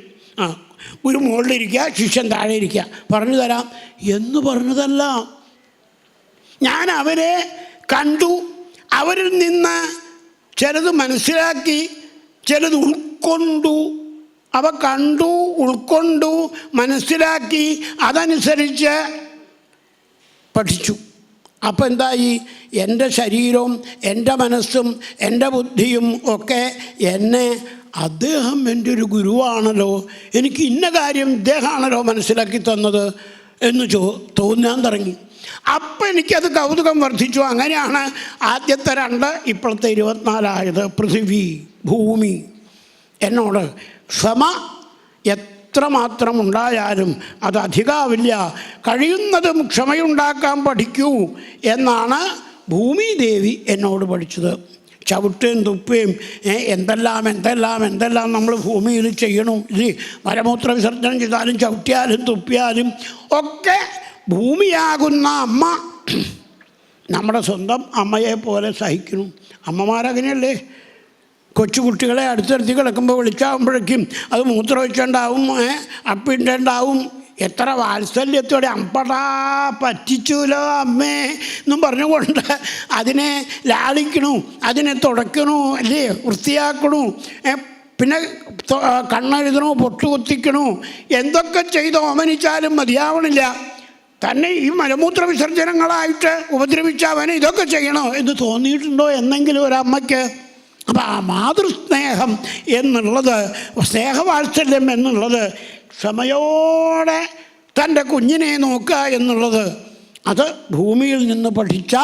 ഗുരു മുകളിലിരിക്കുക, ശിഷ്യൻ താഴെ ഇരിക്കുക, പറഞ്ഞു തരാം എന്ന് പറഞ്ഞതല്ല. ഞാൻ അവരെ കണ്ടു, അവരിൽ നിന്ന് ചിലത് മനസ്സിലാക്കി, ചിലത് ഉൾക്കൊണ്ടു. അവ കണ്ടു, ഉൾക്കൊണ്ടു, മനസ്സിലാക്കി, അതനുസരിച്ച് പഠിച്ചു. അപ്പം എന്തായി? എൻ്റെ ശരീരവും എൻ്റെ മനസ്സും എൻ്റെ ബുദ്ധിയും ഒക്കെ എന്നെ അദ്ദേഹം എൻ്റെ ഒരു ഗുരുവാണല്ലോ, എനിക്ക് ഇന്ന കാര്യം ഇദ്ദേഹമാണല്ലോ മനസ്സിലാക്കി തന്നത് എന്ന് തോന്നാൻ തുടങ്ങി. അപ്പം എനിക്കത് കൗതുകം വർദ്ധിച്ചു. അങ്ങനെയാണ് ആദ്യത്തെ 2, ഇപ്പോഴത്തെ 24 പൃഥിവി, ഭൂമി എന്നോട് ക്ഷമ എത്രമാത്രം ഉണ്ടായാലും അത് അധികാവില്ല, കഴിയുന്നതും ക്ഷമയുണ്ടാക്കാൻ പഠിക്കൂ എന്നാണ് ഭൂമിദേവി എന്നോട് പഠിച്ചത്. ചവിട്ടുകയും തുപ്പുകയും എന്തെല്ലാം നമ്മൾ ഭൂമിയിൽ ചെയ്യണം. ഇല്ലേ, മലമൂത്ര വിസർജനം ചെയ്താലും ചവിട്ടിയാലും തുപ്പിയാലും ഒക്കെ ഭൂമിയാകുന്ന അമ്മ നമ്മുടെ സ്വന്തം അമ്മയെ പോലെ സഹിക്കണം. അമ്മമാരങ്ങനെയല്ലേ? കൊച്ചുകുട്ടികളെ അടുത്തടുത്ത് കിടക്കുമ്പോൾ വിളിച്ചാകുമ്പോഴേക്കും അത് മൂത്രമൊഴിച്ചുണ്ടാവും, അപ്പിണ്ടേണ്ടാവും. എത്ര വാത്സല്യത്തോടെ അമ്പടാ പറ്റിച്ചൂലോ അമ്മേ എന്നും പറഞ്ഞുകൊണ്ട് അതിനെ ലാളിക്കണു, അതിനെ തുടയ്ക്കണു, അല്ലേ, വൃത്തിയാക്കണു, പിന്നെ കണ്ണെഴുതണു, പൊട്ടുകുത്തിക്കണു, എന്തൊക്കെ ചെയ്ത് ഓമനിച്ചാലും മതിയാവണില്ല. തന്നെ ഈ മലമൂത്ര വിസർജനങ്ങളായിട്ട് ഉപദ്രവിച്ച അവനെ ഇതൊക്കെ ചെയ്യണോ എന്ന് തോന്നിയിട്ടുണ്ടോ എന്നെങ്കിലും ഒരമ്മയ്ക്ക്? അപ്പം ആ മാതൃസ്നേഹം എന്നുള്ളത്, സ്നേഹവാത്സല്യം എന്നുള്ളത്, ക്ഷമയോടെ തൻ്റെ കുഞ്ഞിനെ നോക്കുക എന്നുള്ളത്, അത് ഭൂമിയിൽ നിന്ന് പഠിച്ച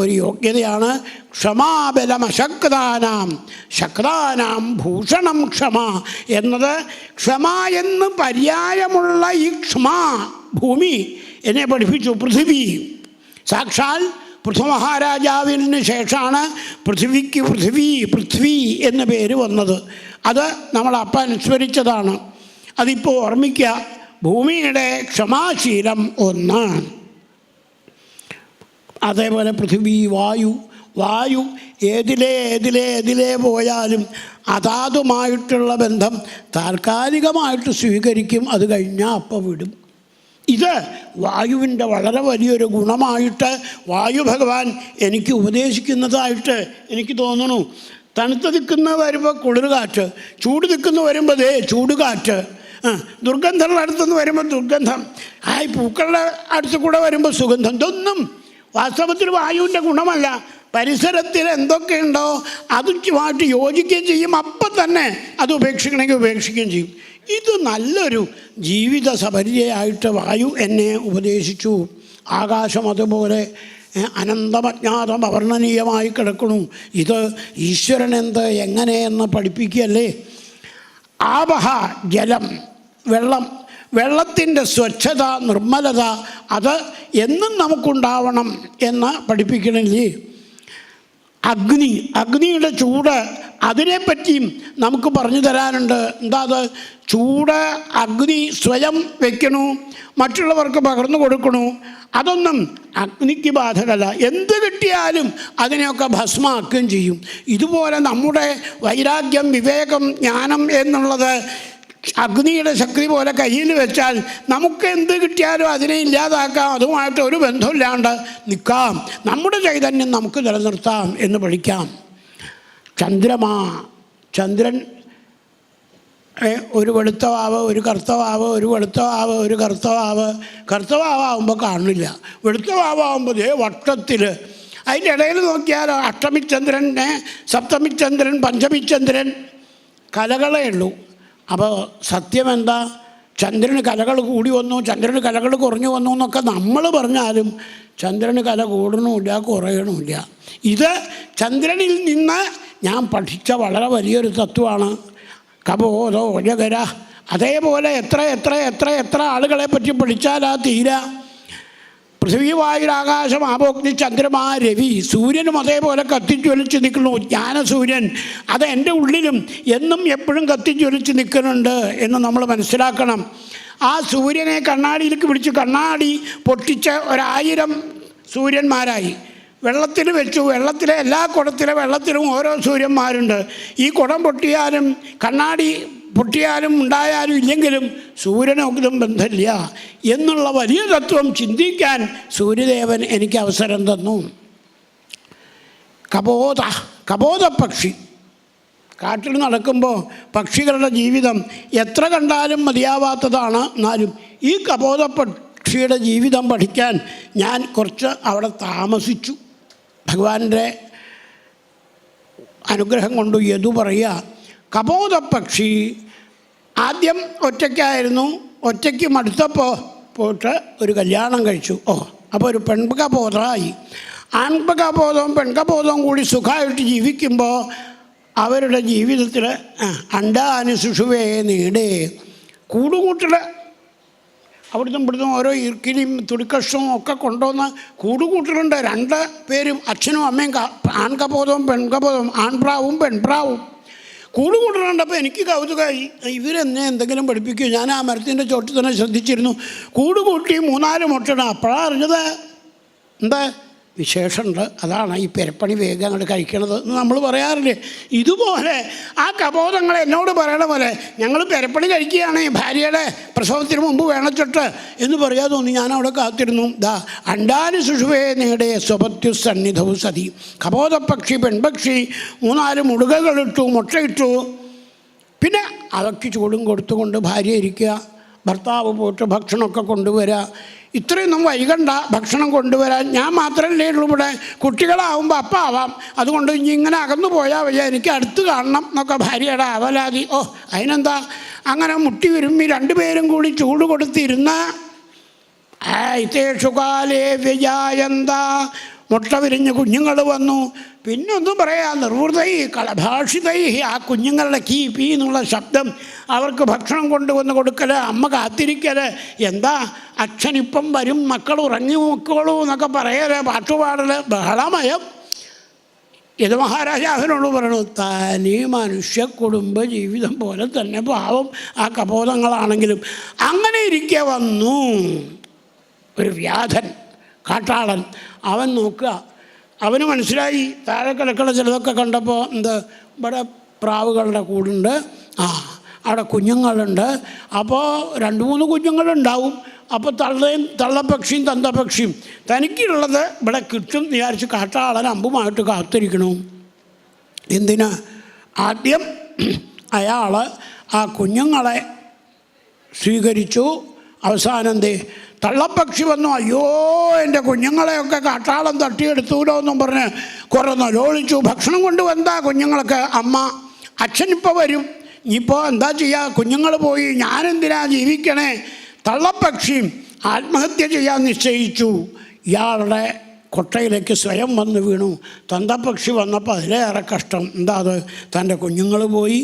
ഒരു യോഗ്യതയാണ്. ക്ഷമാബലമശക്താനാം ശക്താനാം ഭൂഷണം ക്ഷമ എന്നത്. ക്ഷമ എന്ന് പര്യായമുള്ള ഈ ക്ഷമ ഭൂമി എന്നെ പഠിപ്പിച്ചു. പൃഥിവി സാക്ഷാൽ പൃഥ്വമഹാരാജാവിന് ശേഷമാണ് പൃഥ്വിക്ക് പൃഥ്വി എന്ന പേര് വന്നത്. അത് നമ്മളപ്പം അനുസ്മരിച്ചതാണ്. അതിപ്പോൾ ഓർമ്മിക്കുക. ഭൂമിയുടെ ക്ഷമാശീലം 1. അതേപോലെ പൃഥ്വി, വായു ഏതിലേ പോയാലും അതാതുമായിട്ടുള്ള ബന്ധം താൽക്കാലികമായിട്ട് സ്വീകരിക്കും, അത് കഴിഞ്ഞാൽ അപ്പം വിടും. ഇത് വായുവിൻ്റെ വളരെ വലിയൊരു ഗുണമായിട്ട് വായു ഭഗവാൻ എനിക്ക് ഉപദേശിക്കുന്നതായിട്ട് എനിക്ക് തോന്നുന്നു. തണുത്ത് നിൽക്കുന്ന വരുമ്പോൾ കുളിർകാറ്റ്, ചൂട് നിൽക്കുന്ന വരുമ്പോൾ ചൂടുകാറ്റ്, ദുർഗന്ധമുള്ള അടുത്തുനിന്ന് വരുമ്പോൾ ദുർഗന്ധം, പൂക്കളുടെ അടുത്ത് കൂടെ വരുമ്പോൾ സുഗന്ധം. ഇതൊന്നും വാസ്തവത്തിൽ വായുവിൻ്റെ ഗുണമല്ല. പരിസരത്തിൽ എന്തൊക്കെയുണ്ടോ അതുമായിട്ട് യോജിക്കുകയും ചെയ്യും, അപ്പം തന്നെ അത് ഉപേക്ഷിക്കണമെങ്കിൽ ഉപേക്ഷിക്കുകയും ചെയ്യും. ഇത് നല്ലൊരു ജീവിത സപര്യയായിട്ട് വായു എന്നെ ഉപദേശിച്ചു. ആകാശം അതുപോലെ അനന്തമജ്ഞാതം അവർണ്ണനീയമായി കിടക്കണു. ഇത് ഈശ്വരൻ എന്ത് എങ്ങനെയെന്ന് പഠിപ്പിക്കുകയല്ലേ. ആപഹ ജലം, വെള്ളത്തിൻ്റെ സ്വച്ഛത, നിർമ്മലത, അത് എന്നും നമുക്കുണ്ടാവണം എന്ന് പഠിപ്പിക്കണില്ലേ. അഗ്നിയുടെ ചൂട്, അതിനെപ്പറ്റിയും നമുക്ക് പറഞ്ഞു തരാനുണ്ട്. എന്താ അത്? ചൂട് അഗ്നി സ്വയം വയ്ക്കണു, മറ്റുള്ളവർക്ക് പകർന്നു കൊടുക്കണു. അതൊന്നും അഗ്നിക്ക് ബാധകമല്ല. എന്ത് കിട്ടിയാലും അതിനെയൊക്കെ ഭസ്മാക്കുകയും ചെയ്യും. ഇതുപോലെ നമ്മുടെ വൈരാഗ്യം, വിവേകം, ജ്ഞാനം എന്നുള്ളത് അഗ്നിയുടെ ശക്തി പോലെ കയ്യിൽ വെച്ചാൽ നമുക്ക് എന്ത് കിട്ടിയാലും അതിനെ ഇല്ലാതാക്കാം, അതുമായിട്ട് ഒരു ബന്ധമില്ലാണ്ട് നിൽക്കാം, നമ്മുടെ ചൈതന്യം നമുക്ക് നിലനിർത്താം എന്ന് പഠിക്കാം. ചന്ദ്രൻ ഒരു വെളുത്ത വാവ്, ഒരു കറുത്ത വാവ്, ഒരു വെളുത്ത വാവ്, ഒരു കറുത്ത വാവ്. കറുത്ത വാവാകുമ്പോൾ കാണില്ല, വെളുത്ത വാവാകുമ്പോൾ വട്ടത്തിൽ. അതിൻ്റെ ഇടയിൽ നോക്കിയാൽ അഷ്ടമിച്ചന്ദ്രൻ, സപ്തമിച്ചന്ദ്രൻ, പഞ്ചമിച്ചന്ദ്രൻ, കലകളേ ഉള്ളൂ. അപ്പോൾ സത്യം എന്താ? ചന്ദ്രന് കലകൾ കൂടി വന്നു, ചന്ദ്രന് കലകൾ കുറഞ്ഞു വന്നു എന്നൊക്കെ നമ്മൾ പറഞ്ഞാലും ചന്ദ്രന് കല കൂടണമില്ല, കുറയണമില്ല. ഇത് ചന്ദ്രനിൽ നിന്ന് ഞാൻ പഠിച്ച വളരെ വലിയൊരു തത്വമാണ് കബോധോ ജഗര. അതേപോലെ എത്ര എത്ര എത്ര എത്ര ആളുകളെ പറ്റി പഠിച്ചാലാ തീരാ. പൃഥ്വി വായുരാകാശം ആപോഗ്നി ചന്ദ്രമാ രവി. സൂര്യനും അതേപോലെ കത്തിജ്വലിച്ച് നിൽക്കുന്നു. ജ്ഞാനസൂര്യൻ അത് എൻ്റെ ഉള്ളിലും എന്നും എപ്പോഴും കത്തിജ്വലിച്ച് നിൽക്കുന്നുണ്ട് എന്ന് നമ്മൾ മനസ്സിലാക്കണം. ആ സൂര്യനെ കണ്ണാടിയിലേക്ക് പിടിച്ച് കണ്ണാടി പൊട്ടിച്ച് 1000 സൂര്യന്മാരായി വെള്ളത്തിൽ വെച്ചു. വെള്ളത്തിലെ എല്ലാ കുടത്തിലെ വെള്ളത്തിലും ഓരോ സൂര്യന്മാരുണ്ട്. ഈ കുടം പൊട്ടിയാലും കണ്ണാടി പൊട്ടിയാലും ഉണ്ടായാലും ഇല്ലെങ്കിലും സൂര്യനൊന്നും ബന്ധമില്ല എന്നുള്ള വലിയ തത്വം ചിന്തിക്കാൻ സൂര്യദേവൻ എനിക്ക് അവസരം തന്നു. കബോധ പക്ഷി കാട്ടിൽ നടക്കുമ്പോൾ പക്ഷികളുടെ ജീവിതം എത്ര കണ്ടാലും മതിയാവാത്തതാണ്. എന്നാലും ഈ കബോധ പക്ഷിയുടെ ജീവിതം പഠിക്കാൻ ഞാൻ കുറച്ച് അവിടെ താമസിച്ചു. ഭഗവാന്റെ അനുഗ്രഹം കൊണ്ട് യദു പറയുക, കബോധ പക്ഷി ആദ്യം ഒറ്റയ്ക്കായിരുന്നു. ഒറ്റയ്ക്ക് മടുത്തപ്പോൾ പോയിട്ട് ഒരു കല്യാണം കഴിച്ചു. അപ്പോൾ ഒരു പെൺകബോധമായി. ആൺകബോധവും പെൺകബോധവും കൂടി സുഖമായിട്ട് ജീവിക്കുമ്പോൾ അവരുടെ ജീവിതത്തിൽ അണ്ടാന് ശിശുവേ നീടേ കൂടുകൂട്ടൽ അവിടുന്ന് ഇവിടുന്ന് ഓരോ ഇർക്കിലിയും തുടിക്കഷവും ഒക്കെ കൊണ്ടുവന്ന് കൂടുകൂട്ടലുണ്ട്. 2 പേരും അച്ഛനും അമ്മയും, ആൺകബോധവും പെൺകബോധവും, ആൺപ്രാവും പെൺപ്രാവും കൂടുകൂട്ടലുണ്ട്. അപ്പോൾ എനിക്ക് കൗതുകമായി, ഇവരെന്നെ എന്തെങ്കിലും പഠിപ്പിക്കുമോ? ഞാൻ ആ മരത്തിൻ്റെ ചോട്ടിൽ തന്നെ ശ്രദ്ധിച്ചിരുന്നു. കൂടുകൂട്ടി 3-4 മുട്ടണം. അപ്പോഴാണ് അറിഞ്ഞത് എന്താ വിശേഷമുണ്ട്. അതാണ് ഈ പെരപ്പണി വേഗം അങ്ങോട്ട് കഴിക്കണത് എന്ന് നമ്മൾ പറയാറില്ലേ. ഇതുപോലെ ആ കബോധങ്ങൾ എന്നോട് പറയണ പോലെ ഞങ്ങൾ പെരപ്പണി കഴിക്കുകയാണ് ഭാര്യയുടെ പ്രസവത്തിന് മുമ്പ് വേണച്ചിട്ട് എന്ന് പറയാതെ തോന്നി. ഞാനവിടെ കാത്തിരുന്നു. അണ്ടാന് ശിശുവേ നീടെ സ്വപത്യു സന്നിധവും സതി. കബോധപ്പക്ഷി പെൺപക്ഷി 3-4 മുടുകകളിട്ടു, മുട്ടയിട്ടു. പിന്നെ അവയ്ക്ക് ചൂടും കൊടുത്തുകൊണ്ട് ഭാര്യ ഇരിക്കുക, ഭർത്താവ് പോയിട്ട് ഭക്ഷണമൊക്കെ കൊണ്ടുവരിക. ഇത്രയൊന്നും വൈകണ്ട ഭക്ഷണം കൊണ്ടുവരാൻ. ഞാൻ മാത്രമല്ലേ ഉള്ളൂ ഇവിടെ. കുട്ടികളാവുമ്പോൾ അപ്പം ആവാം. അതുകൊണ്ട് ഇനി ഇങ്ങനെ അകന്നു പോയാൽ വയ്യ, എനിക്ക് അടുത്ത് കാണണം എന്നൊക്കെ ഭാര്യയുടെ അവലാതി. അതിനെന്താ? അങ്ങനെ മുട്ടി വിരുമ്പി 2 പേരും കൂടി ചൂട് കൊടുത്തിരുന്ന ഐതേഷുകാലേ വ്യജായന്ത മുട്ട വിരിഞ്ഞ് കുഞ്ഞുങ്ങൾ വന്നു. പിന്നൊന്നും പറയാം, നിർവൃതൈ കളഭാഷിതൈ. ആ കുഞ്ഞുങ്ങളുടെ കീ പീ എന്നുള്ള ശബ്ദം, അവർക്ക് ഭക്ഷണം കൊണ്ടുവന്ന് കൊടുക്കൽ, അമ്മ കാത്തിരിക്കൽ. എന്താ അച്ഛനിപ്പം വരും, മക്കൾ ഉറങ്ങി നോക്കോളൂ എന്നൊക്കെ പറയല്, പാട്ടുപാടൽ, ബഹളമയം. ഇത് മഹാരാജാവിനോട് പറയണു, തനി മനുഷ്യ കുടുംബ ജീവിതം പോലെ തന്നെ പാവം ആ കബോധങ്ങളാണെങ്കിലും. അങ്ങനെ ഇരിക്കെ വന്നു ഒരു വ്യാധൻ, കാട്ടാളൻ. അവൻ നോക്കുക, അവന് മനസ്സിലായി താഴെ കിടക്കണ ചിലതൊക്കെ കണ്ടപ്പോൾ ഇവിടെ പ്രാവുകളുടെ കൂടുണ്ട്, അവിടെ കുഞ്ഞുങ്ങളുണ്ട്. അപ്പോൾ 2-3 കുഞ്ഞുങ്ങളുണ്ടാവും. അപ്പോൾ തള്ളപ്പക്ഷിയും തന്തപ്പക്ഷിയും തനിക്കുള്ളത് ഇവിടെ കിട്ടും വിചാരിച്ച് കാട്ടാളൻ അമ്പുമായിട്ട് കാത്തിരിക്കണു. എന്തിനാ? ആദ്യം അയാൾ ആ കുഞ്ഞുങ്ങളെ സ്വീകരിച്ചു. അവസാനം തള്ളപ്പക്ഷി വന്നു. അയ്യോ, എൻ്റെ കുഞ്ഞുങ്ങളെയൊക്കെ കാട്ടാളം തട്ടിയെടുത്തൂലോ എന്നും പറഞ്ഞ് കുറേ നലോളിച്ചു. ഭക്ഷണം കൊണ്ടുവന്നാ കുഞ്ഞുങ്ങളൊക്കെ. അമ്മ അച്ഛനിപ്പോൾ വരും, ഇനിയിപ്പോൾ എന്താ ചെയ്യുക? കുഞ്ഞുങ്ങൾ പോയി, ഞാനെന്തിനാ ജീവിക്കണേ? തള്ളപ്പക്ഷിയും ആത്മഹത്യ ചെയ്യാൻ നിശ്ചയിച്ചു. ഇയാളുടെ കൊട്ടയിലേക്ക് സ്വയം വന്ന് വീണു. തന്തപ്പക്ഷി വന്നപ്പോൾ അതിലേറെ കഷ്ടം. എന്താ അത്? തൻ്റെ കുഞ്ഞുങ്ങൾ പോയി,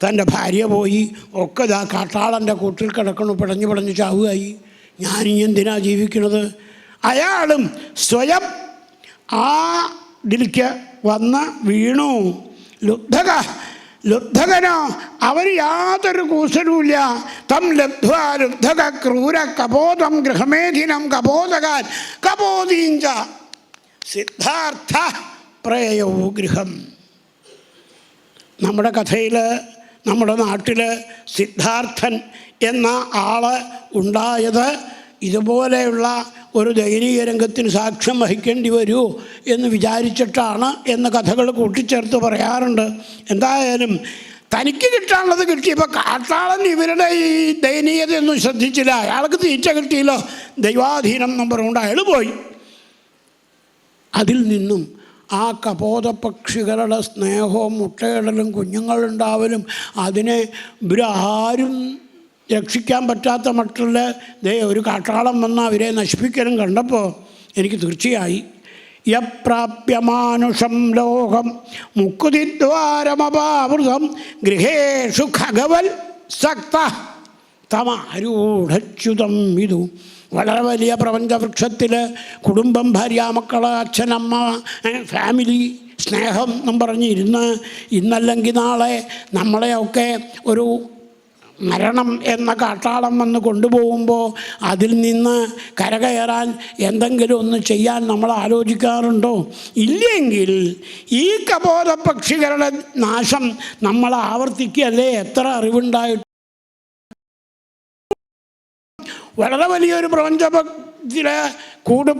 തൻ്റെ ഭാര്യ പോയി, ഒക്കെ ഇതാ കാട്ടാളൻ്റെ കൂട്ടിൽ കിടക്കണു, പിടഞ്ഞ് ചാവുകയായി. ഞാനിനി എന്തിനാ ജീവിക്കുന്നത്? അയാളും സ്വയം ആ ഇതിലേക്ക് വന്ന് വീണു. ലുബ്ധകനോ അവന് യാതൊരു കൂസലുമില്ല. തം ലബ്ധ്വാ ലുബ്ധക ക്രൂര കബോധം ഗൃഹമേധിനം കബോധകാൻ കബോധീഞ്ച സിദ്ധാർത്ഥ പ്രയോ ഗൃഹം. നമ്മുടെ കഥയിൽ, നമ്മുടെ നാട്ടിൽ സിദ്ധാർത്ഥൻ എന്ന ആൾ ഉണ്ടായത് ഇതുപോലെയുള്ള ഒരു ദയനീയ രംഗത്തിന് സാക്ഷ്യം വഹിക്കേണ്ടി വരുമോ എന്ന് വിചാരിച്ചിട്ടാണ് എന്ന് കഥകൾ കൂട്ടിച്ചേർത്ത് പറയാറുണ്ട്. എന്തായാലും തനിക്ക് കിട്ടാനുള്ളത് കിട്ടിയപ്പോൾ കാട്ടാളൻ ഇവരുടെ ഈ ദയനീയതയൊന്നും ശ്രദ്ധിച്ചില്ല. അയാൾക്ക് തീറ്റ കിട്ടിയല്ലോ, ദൈവാധീനം എന്നും പറഞ്ഞുകൊണ്ട് അയാൾ പോയി. അതിൽ നിന്നും ആ കപോതപക്ഷികളുടെ സ്നേഹവും മുട്ടയിടലും കുഞ്ഞുങ്ങളുണ്ടാവലും അതിനെ ഇവരാരും രക്ഷിക്കാൻ പറ്റാത്ത മറ്റുള്ള ഒരു കാട്ടാളം വന്ന് അവരെ നശിപ്പിക്കലും കണ്ടപ്പോൾ എനിക്ക് തീർച്ചയായി യപ്രാപ്യമാനുഷം ലോകം മുക്കുതിദ്വാരമപാവൃതം ഗൃഹേഷു ഖഗവൽ സക്ത തമാരൂഢച്യുതം വിദു. വളരെ വലിയ പ്രപഞ്ചവൃക്ഷത്തിൽ കുടുംബം, ഭാര്യ, മക്കൾ, അച്ഛനമ്മ, ഫാമിലി, സ്നേഹം എന്നും പറഞ്ഞിരുന്ന് ഇന്നല്ലെങ്കിൽ നാളെ നമ്മളെയൊക്കെ ഒരു മരണം എന്ന കാട്ടാളം വന്ന് കൊണ്ടുപോകുമ്പോൾ അതിൽ നിന്ന് കരകയറാൻ എന്തെങ്കിലും ഒന്ന് ചെയ്യാൻ നമ്മൾ ആലോചിക്കാറുണ്ടോ? ഇല്ലെങ്കിൽ ഈ കപോതപക്ഷികളുടെ നാശം നമ്മൾ ആവർത്തിക്കുകയല്ലേ? എത്ര അറിവുണ്ടായിട്ട് വളരെ വലിയൊരു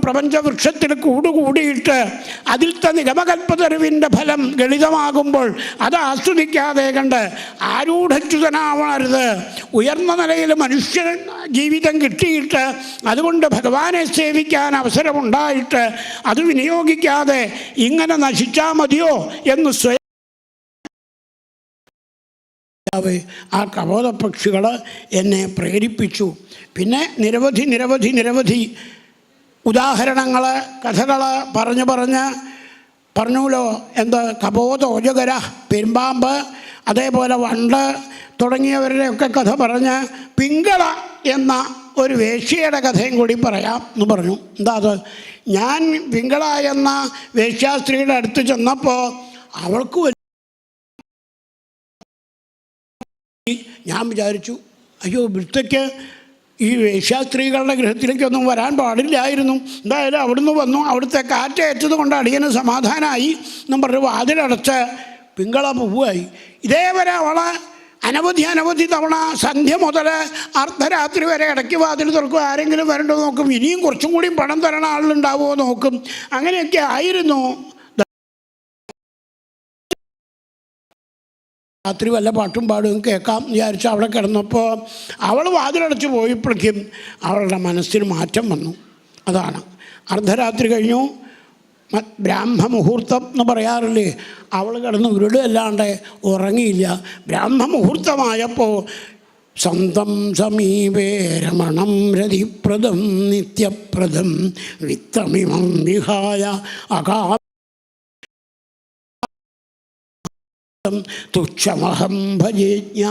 പ്രപഞ്ചവൃക്ഷത്തിൽ കൂടുകൂടിയിട്ട് അതിലത്തെ നിഗമകൽപ്പതറിവിൻ്റെ ഫലം ഗളിതമാകുമ്പോൾ അത് ആസ്വദിക്കാതെ കണ്ട് ആരൂഢച്യുതനാവരുത്. ഉയർന്ന നിലയിൽ മനുഷ്യ ജീവിതം കിട്ടിയിട്ട് അതുകൊണ്ട് ഭഗവാനെ സേവിക്കാൻ അവസരമുണ്ടായിട്ട് അത് വിനിയോഗിക്കാതെ ഇങ്ങനെ നശിച്ചാൽ മതിയോ എന്ന് സ്വയം ആ കപോതപക്ഷികൾ എന്നെ പ്രേരിപ്പിച്ചു. പിന്നെ നിരവധി ഉദാഹരണങ്ങൾ, കഥകൾ പറഞ്ഞുല്ലോ. കപോത, ഒജഗര, പെരുമ്പാമ്പ്, അതേപോലെ വണ്ട് തുടങ്ങിയവരുടെയൊക്കെ കഥ പറഞ്ഞ് പിങ്കള എന്ന ഒരു വേശ്യയുടെ കഥയും കൂടി പറയാം എന്ന് പറഞ്ഞു. എന്താ അത്? ഞാൻ പിങ്കള എന്ന വേശ്യാസ്ത്രീയുടെ അടുത്ത് ചെന്നപ്പോൾ അവൾക്ക് ഞാൻ വിചാരിച്ചു, അയ്യോ ഇവിടുത്തേക്ക് ഈ വേശ്യാസ്ത്രീകളുടെ ഗൃഹത്തിലേക്കൊന്നും വരാൻ പാടില്ലായിരുന്നു. എന്തായാലും അവിടുന്ന് വന്നു, അവിടുത്തെ കാറ്റേറ്റത് കൊണ്ട് അടിയന് സമാധാനമായി എന്നും പറഞ്ഞ് വാതിലടച്ച് പിങ്കള പോവുകയായി. ഇതേവരെ അവളെ അനവധി തവണ സന്ധ്യ മുതൽ അർദ്ധരാത്രി വരെ ഇടയ്ക്ക് വാതിൽ തുറക്കും, ആരെങ്കിലും വരണ്ടോ നോക്കും, ഇനിയും കുറച്ചും കൂടി പണം തരണ ആളുണ്ടാവുമോ നോക്കും. അങ്ങനെയൊക്കെ ആയിരുന്നു. രാത്രി വല്ല പാട്ടും പാടും കേൾക്കാം വിചാരിച്ച് അവിടെ കിടന്നപ്പോൾ അവൾ വാതിലടച്ച് പോയപ്പോഴേക്കും അവളുടെ മനസ്സിന് മാറ്റം വന്നു. അതാണ് അർദ്ധരാത്രി കഴിഞ്ഞു, ബ്രാഹ്മമുഹൂർത്തം എന്ന് പറയാറില്ലേ, അവൾ കിടന്ന് ഉരുളല്ലാണ്ട് ഉറങ്ങിയില്ല. ബ്രാഹ്മമുഹൂർത്തമായപ്പോൾ സ്വന്തം സമീപേ രമണം രതിപ്രദം നിത്യപ്രദം വിത്തമിമം വിഹായ അകാ തുച്ഛമഹം ഭജേജ്ഞ.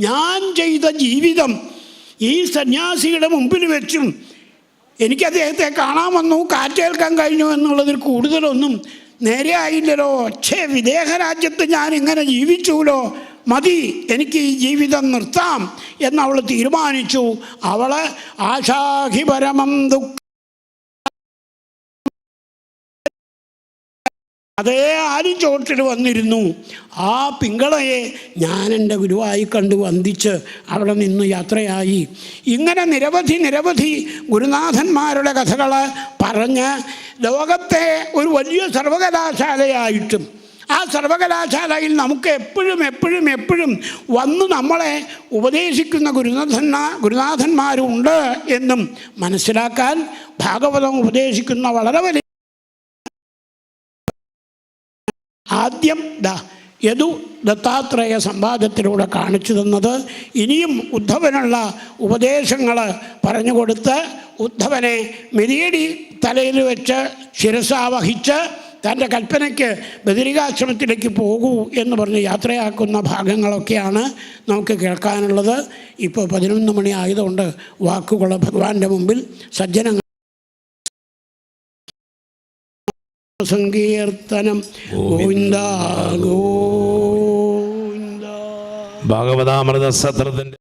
ഞാൻ ചെയ്ത ജീവിതം ഈ സന്യാസിയുടെ മുമ്പിൽ വെച്ചും എനിക്ക് അദ്ദേഹത്തെ കാണാൻ വന്നു, കാറ്റേൽക്കാൻ കഴിഞ്ഞു എന്നുള്ളതിൽ കൂടുതലൊന്നും നേരെ ആയില്ലല്ലോ. വിദേഹ രാജ്യത്ത് ഞാൻ ഇങ്ങനെ ജീവിച്ചുല്ലോ, മതി, എനിക്ക് ഈ ജീവിതം നിർത്താം എന്നവൾ തീരുമാനിച്ചു. അവൾ ആശാഹി പരമം ദുഃഖ അതേ ആലിച്ചോട്ടിൽ വന്നിരുന്നു. ആ പിങ്കളയെ ഞാൻ എൻ്റെ ഗുരുവായി കണ്ട് വന്ദിച്ച് അവിടെ നിന്ന് യാത്രയായി. ഇങ്ങനെ നിരവധി ഗുരുനാഥന്മാരുടെ കഥകൾ പറഞ്ഞ് ലോകത്തെ ഒരു വലിയ സർവകലാശാലയായിട്ടും ആ സർവകലാശാലയിൽ നമുക്ക് എപ്പോഴും വന്ന് നമ്മളെ ഉപദേശിക്കുന്ന ഗുരുനാഥന്മാരുണ്ട് എന്നും മനസ്സിലാക്കാൻ ഭാഗവതം ഉപദേശിക്കുന്ന വളരെ വലിയ ആദ്യം യദു ദത്താത്രേയ സംവാദത്തിലൂടെ കാണിച്ചു തന്നത്. ഇനിയും ഉദ്ധവനുള്ള ഉപദേശങ്ങൾ പറഞ്ഞുകൊടുത്ത് ഉദ്ധവനെ മിതിയടി തലയിൽ വെച്ച് ശിരസാവഹിച്ച് തൻ്റെ കൽപ്പനയ്ക്ക് ബദരികാശ്രമത്തിലേക്ക് പോകൂ എന്ന് പറഞ്ഞ് യാത്രയാക്കുന്ന ഭാഗങ്ങളൊക്കെയാണ് നമുക്ക് കേൾക്കാനുള്ളത്. ഇപ്പോൾ 11 മണി ആയതുകൊണ്ട് വാക്കുകൾ ഭഗവാന്റെ മുമ്പിൽ സജ്ജനങ്ങൾ സങ്കീർത്തനം ഗോവിന്ദ ഗോവിന്ദ. ഭാഗവതാമൃത സത്രത്തിൻ്റെ